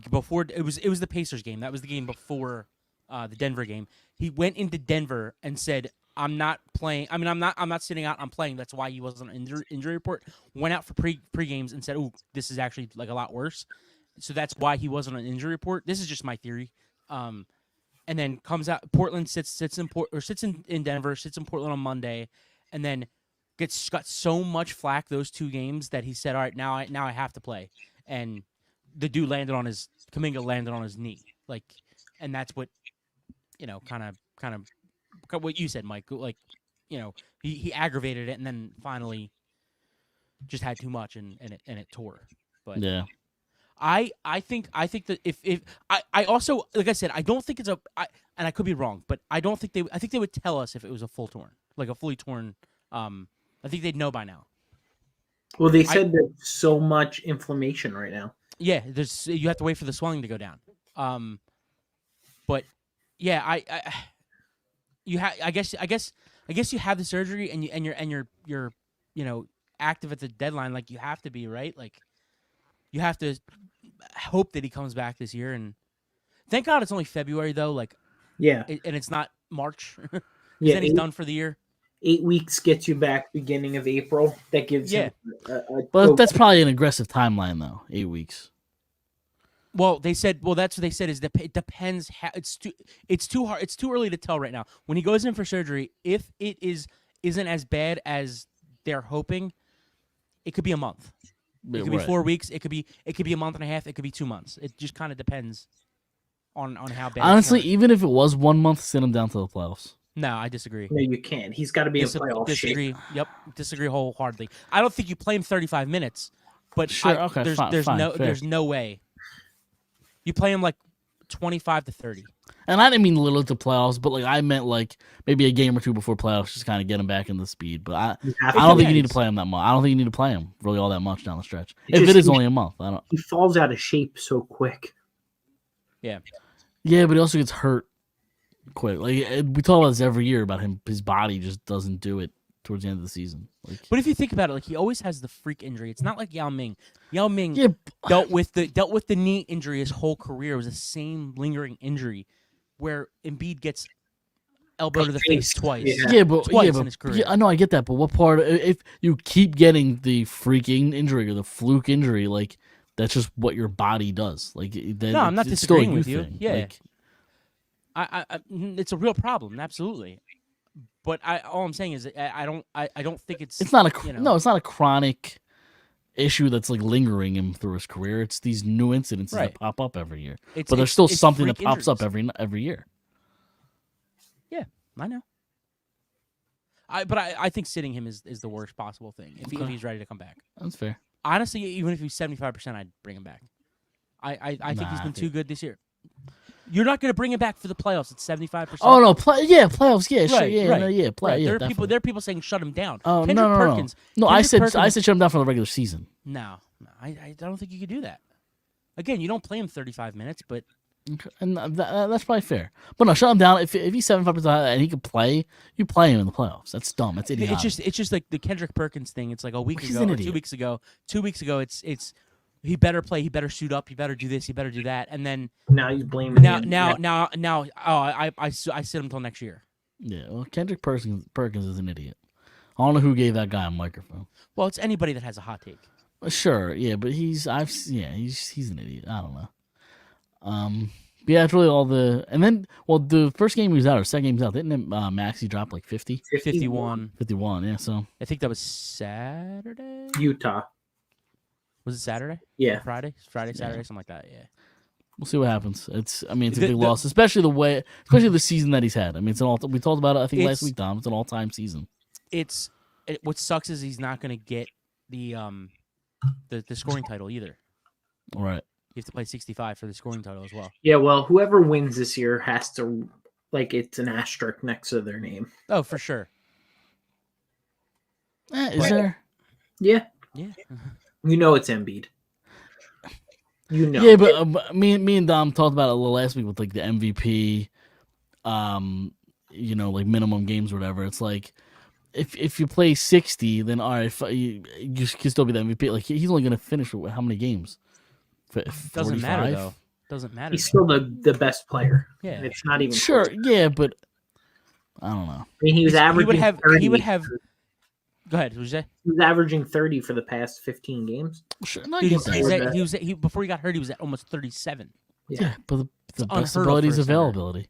before it was the Pacers game. That was the game before the Denver game. He went into Denver and said, "I'm not playing. I mean, I'm not sitting out. I'm playing." That's why he wasn't on injury report. Went out for pre games and said, "Oh, this is actually like a lot worse." So that's why he wasn't on injury report. This is just my theory. And then comes out. Portland sits in Denver, sits in Portland on Monday, and then got so much flack those 2 games that he said, "All right, now I have to play." And the dude Kuminga landed on his knee, and that's what kind of what you said, Mike. Like, he aggravated it and then finally just had too much and it tore. But Yeah. I think that if I also, like I said, I don't think it's and I could be wrong, but I don't think I think they would tell us if it was a full torn, like a fully torn. I think they'd know by now. Well, they said there's so much inflammation right now. Yeah, you have to wait for the swelling to go down. But yeah, I guess you have the surgery and you're active at the deadline, like you have to be, right? Like you have to hope that he comes back this year, and thank God it's only February though. Like Yeah, and it's not March. yeah. Then he's done for the year. 8 weeks gets you back beginning of April. That gives him But that's probably an aggressive timeline, though. 8 weeks. Well, they said. Well, that's what they said. Is that it depends. It's too hard. It's too early to tell right now. When he goes in for surgery, if it isn't as bad as they're hoping, it could be a month. It could be 4 weeks. It could be a month and a half. It could be 2 months. It just kind of depends on how bad. Honestly, even if it was 1 month, send him down to the playoffs. No, I disagree. No, you can't. He's got to be in playoff disagree. shape. Yep, disagree wholeheartedly. I don't think you play him 35 minutes, but Sure, okay, there's no way. You play him like 25 to 30. And I didn't mean little to playoffs, but like I meant like maybe a game or two before playoffs, just kind of get him back in the speed. But I don't think you need to play him that much. I don't think you need to play him really all that much down the stretch. If it is only a month, I don't. He falls out of shape so quick. Yeah. Yeah, but he also gets hurt quick. Like we talk about this every year about him. His body just doesn't do it towards the end of the season. Like, but if you think about it, like he always has the freak injury. It's not like Yao Ming. Yao Ming dealt with the knee injury his whole career. It was the same lingering injury, where Embiid gets elbow to the face twice. Twice in his career. Yeah, I know, I get that. But what part? If you keep getting the freaking injury or the fluke injury, like that's just what your body does. Like no, I'm not disagreeing with you. Thing. Yeah. Like, I it's a real problem, absolutely. But all I'm saying is I don't think it's not a no, it's not a chronic issue that's like lingering him through his career. It's these new incidents that pop up every year. But there's still something that pops up every year. Yeah, I know. But I think sitting him is the worst possible thing if he's ready to come back. That's fair. Honestly, even if he's 75%, I'd bring him back. I think he's been too good this year. You're not going to bring him back for the playoffs at 75%. Oh no, playoffs, yeah, sure, right, yeah, right. no, yeah, play, right. yeah. There are people saying shut him down. Oh Kendrick no, Perkins. No, Kendrick I said shut him down for the regular season. No, I don't think you could do that. Again, you don't play him 35 minutes, but and that's probably fair. But no, shut him down. If he's 75% and he can play, you play him in the playoffs. That's dumb. That's idiotic. It's just like the Kendrick Perkins thing. It's like a week He's ago an or idiot. 2 weeks ago. 2 weeks ago, it's he better play. He better suit up. He better do this. He better do that. And then now you blame him. Now. Oh, I sit him until next year. Yeah, well, Kendrick Perkins is an idiot. I don't know who gave that guy a microphone. Well, it's anybody that has a hot take. Sure, yeah, but he's an idiot. I don't know. But yeah, it's really all the and then the first game he was out or second game he was out, didn't Maxey drop like 50? 51. 51, yeah. So I think that was Saturday. Utah. Was it Saturday? Yeah. Saturday, something like that. Yeah. we'll see what happens. It's a big loss, especially the season that he's had. I mean, it's we talked about it I think last week, Dom. It's an all-time season. What sucks is he's not going to get the scoring title either. All right. You have to play 65 for the scoring title as well. Yeah, well, whoever wins this year has to, it's an asterisk next to their name. Oh, for sure. Is there? Yeah. Yeah. You know it's Embiid. You know. Yeah, but me and Dom talked about it a little last week with like the MVP, like minimum games or whatever. It's like if you play 60, then all right, you can still be the MVP. Like he's only going to finish with how many games? Doesn't matter though. Doesn't matter. He's still the best player. Yeah, and it's not even sure. close. Yeah, but I don't know. I mean, he was averaging. He would have. Go ahead. What did you say? He was averaging 30 for the past 15 games. Sure, before he got hurt, he was at almost 37. Yeah, but the best ability is availability.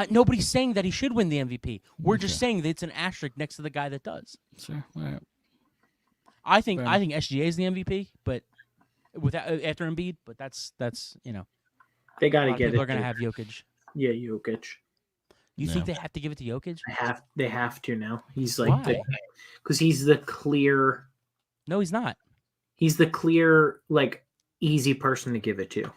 Nobody's saying that he should win the MVP. We're just saying that it's an asterisk next to the guy that does. Sure. All right. I think SGA is the MVP, but after Embiid. But that's they got to get it. People are going to have Jokic. Yeah, Jokic. You think they have to give it to Jokic? They have to now. He's like Why? because he's the clear. No, he's not. He's the clear like easy person to give it to.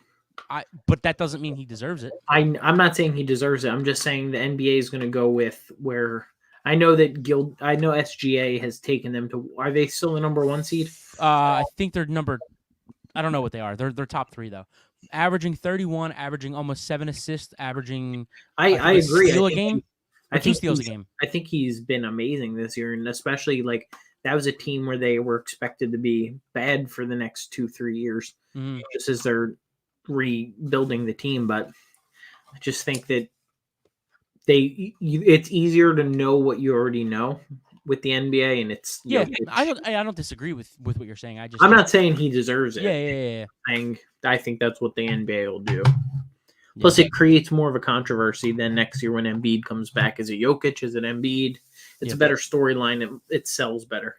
But that doesn't mean he deserves it. I'm not saying he deserves it. I'm just saying the NBA is going to go with where I know that SGA has taken them to. Are they still the number 1 seed? I think they're number. I don't know what they are. They're top 3 though, averaging 31, averaging almost 7 assists, averaging. I agree. Steal a game. I think 2 steals a game. I think he's been amazing this year, and especially like that was a team where they were expected to be bad for the next 2-3 years, just as they're rebuilding the team. But I just think that it's easier to know what you already know with the NBA, and it's I don't disagree with what you're saying. I'm not saying he deserves it. Yeah. I think that's what the NBA will do. Plus, it creates more of a controversy than next year when Embiid comes back. Is it Jokic? Is it Embiid? It's a better storyline. It sells better.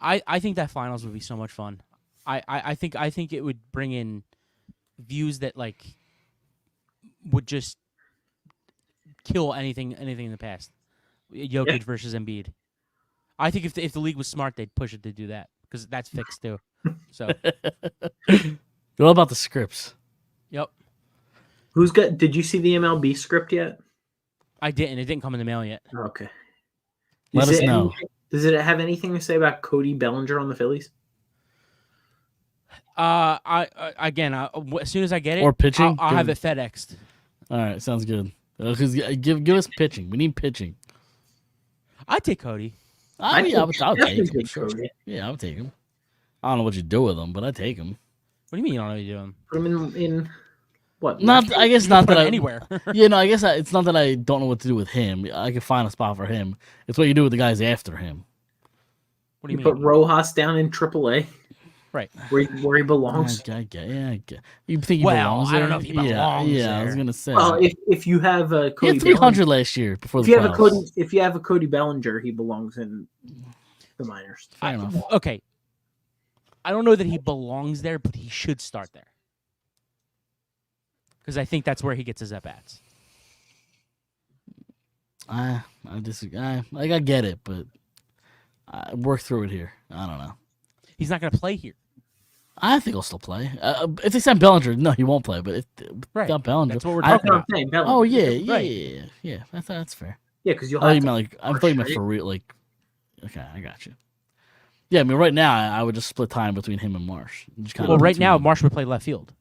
I think that finals would be so much fun. I think it would bring in views that like would just kill anything in the past. Jokic versus Embiid. I think if the league was smart, they'd push it to do that because that's fixed too. So, what about the scripts? Yep. Did you see the MLB script yet? I didn't. It didn't come in the mail yet. Okay. Let us know. Does it have anything to say about Cody Bellinger on the Phillies? As soon as I get it, or pitching, I'll have it FedExed. All right, sounds good. Give us pitching. We need pitching. I'd take Cody. I would take him. Sure. Yeah, I would take him. I don't know what you do with him, but I'd take him. What do you mean you don't know what you're doing? Put him in what? I guess not that anywhere. I guess it's not that I don't know what to do with him. I can find a spot for him. It's what you do with the guys after him. What do you mean? Put Rojas down in AAA. Right. Where he belongs. I get. You think he belongs there? I don't know if he belongs there. I was gonna say. Well, if you have a Cody, he had 300 last year before if the you have playoffs. if you have a Cody Bellinger, he belongs in the minors. Fair enough. Okay. I don't know that he belongs there, but he should start there because I think that's where he gets his at bats. I disagree. I get it, but I work through it here. I don't know. He's not going to play here. I think he'll still play. If they send Bellinger, no, he won't play. But if got Bellinger, that's what we're talking about. Oh yeah. That's fair. Yeah, because you'll. I thought you meant for real. Like, okay, I got you. Yeah, I mean, right now I would just split time between him and Marsh. Well, right now Marsh would play left field.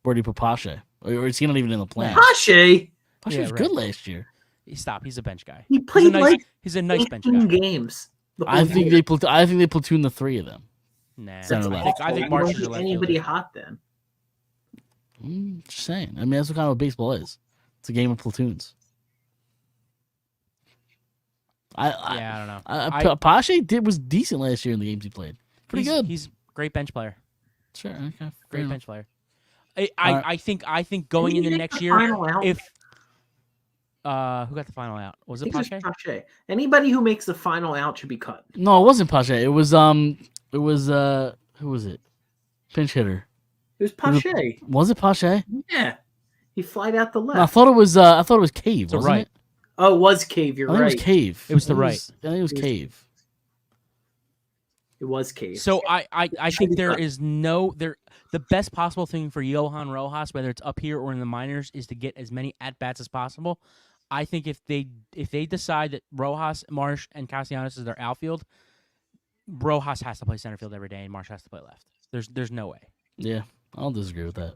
Where do you put Pache? Or is he not even in the plan? Pache was good last year. Stop. He's a bench guy. He played he's a nice bench guy. games. I think they platoon the 3 of them. Nah, I think Marsh is anybody hot then. Just saying. I mean, that's what kind of what baseball is. It's a game of platoons. I don't know. Pache was decent last year in the games he played. Pretty good. He's a great bench player. Sure. Okay. Great bench player. I think going into next year, if who got the final out? Was it Pache? Anybody who makes the final out should be cut. No, it wasn't Pache. It was who was it? Pinch hitter. It was Pache. Was it Pache? Yeah. He flied out the left. No, I thought it was Cave, wasn't it? Oh, it was Cave, you're right. It was Cave. It was the right. I think it was Cave. It was Cave. So I think there is the best possible thing for Johan Rojas, whether it's up here or in the minors, is to get as many at bats as possible. I think if they decide that Rojas, Marsh, and Castellanos is their outfield, Rojas has to play center field every day, and Marsh has to play left. There's no way. Yeah, I'll disagree with that.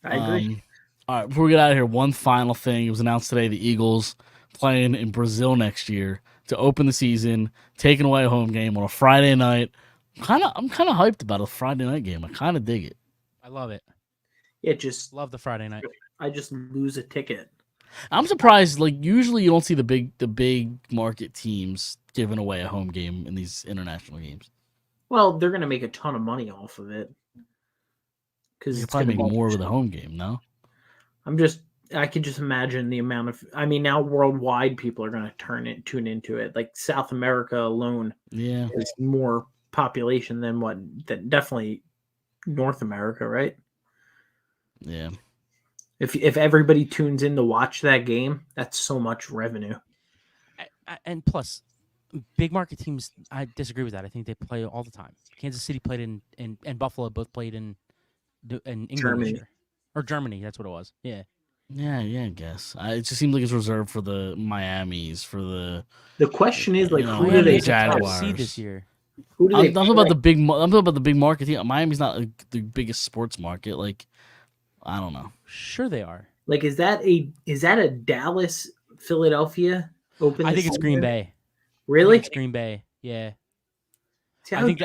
I agree. All right, before we get out of here, one final thing. It was announced today the Eagles playing in Brazil next year to open the season, taking away a home game on a Friday night. I'm kind of hyped about a Friday night game. I kind of dig it. I love it. Love the Friday night. I just lose a ticket. I'm surprised. Like usually, you don't see the big market teams giving away a home game in these international games. Well, they're going to make a ton of money off of it because it's probably make more with a home game. No, I can just imagine the amount of. I mean, now worldwide, people are going to tune into it. Like South America alone, is more population than definitely North America, right? Yeah. If everybody tunes in to watch that game, that's so much revenue. And plus, big market teams, I disagree with that. I think they play all the time. Kansas City played in and Buffalo both played in England Germany. this year. Or Germany, that's what it was. Yeah. Yeah, I guess. It just seems like it's reserved for the Miamis, for the. The question is, like, You know, who do Miami they Jaguars. top seed this year. Who do I'm they talking about the big. I'm talking about the big market team. Miami's not the biggest sports market. Like, I don't know. Sure they are. Like, is that a Dallas, Philadelphia open? I this think it's Green season? Bay. I Really? think it's Green Bay. Yeah. See, I think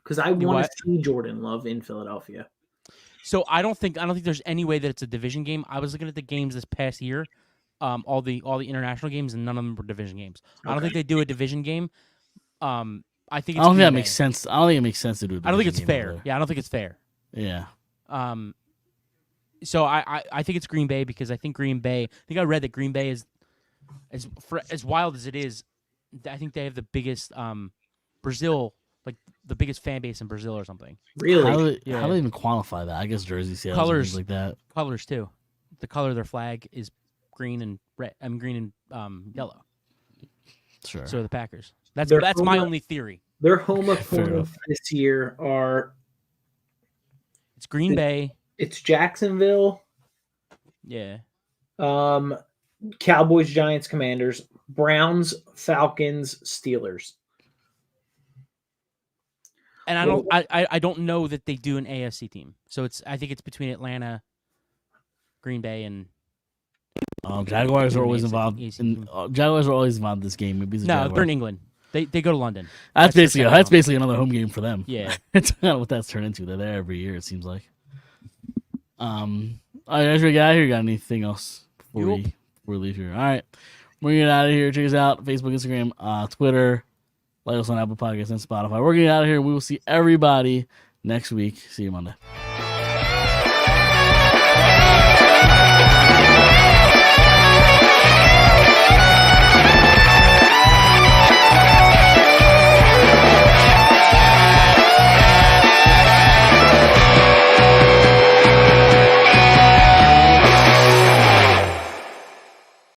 because I You want what? to see Jordan Love in Philadelphia. So I don't think there's any way that it's a division game. I was looking at the games this past year, all the international games, and none of them were division games. I don't think they do a division game. I think I it's don't think Green that Bay. makes sense. I don't think it makes sense to do. I don't think it's division game fair. over Yeah, I don't think it's fair. there. Yeah. So I think it's Green Bay because I think Green Bay. I think I read that Green Bay is as wild as it is. I think they have the biggest Brazil, like the biggest fan base in Brazil or something. Really? How do they even quantify that? I guess jersey sales and Colors. things like that. Colors too. The color of their flag is green and red. Green and yellow. Sure. So are the Packers. That's They're my home- only theory. Their home Fair opponents enough. this year are It's Green Bay. it's Jacksonville, Yeah. Cowboys, Giants, Commanders, Browns, Falcons, Steelers. And I don't know that they do an AFC team. So I think it's between Atlanta, Green Bay, and Jaguars are Maybe always it's like involved. easy In, team. Jaguars are always involved in this game. Maybe it's the no, Jaguars. they're in England. They go to London. That's their basically second home. another home game for them. Yeah. It's kind of what that's turned into. They're there every year. It seems like. All right, guys, we got out here. You got anything else before we leave here? All right, we're getting out of here. Check us out: Facebook, Instagram, Twitter. Like us on Apple Podcasts and Spotify. We're getting out of here. We will see everybody next week. See you Monday.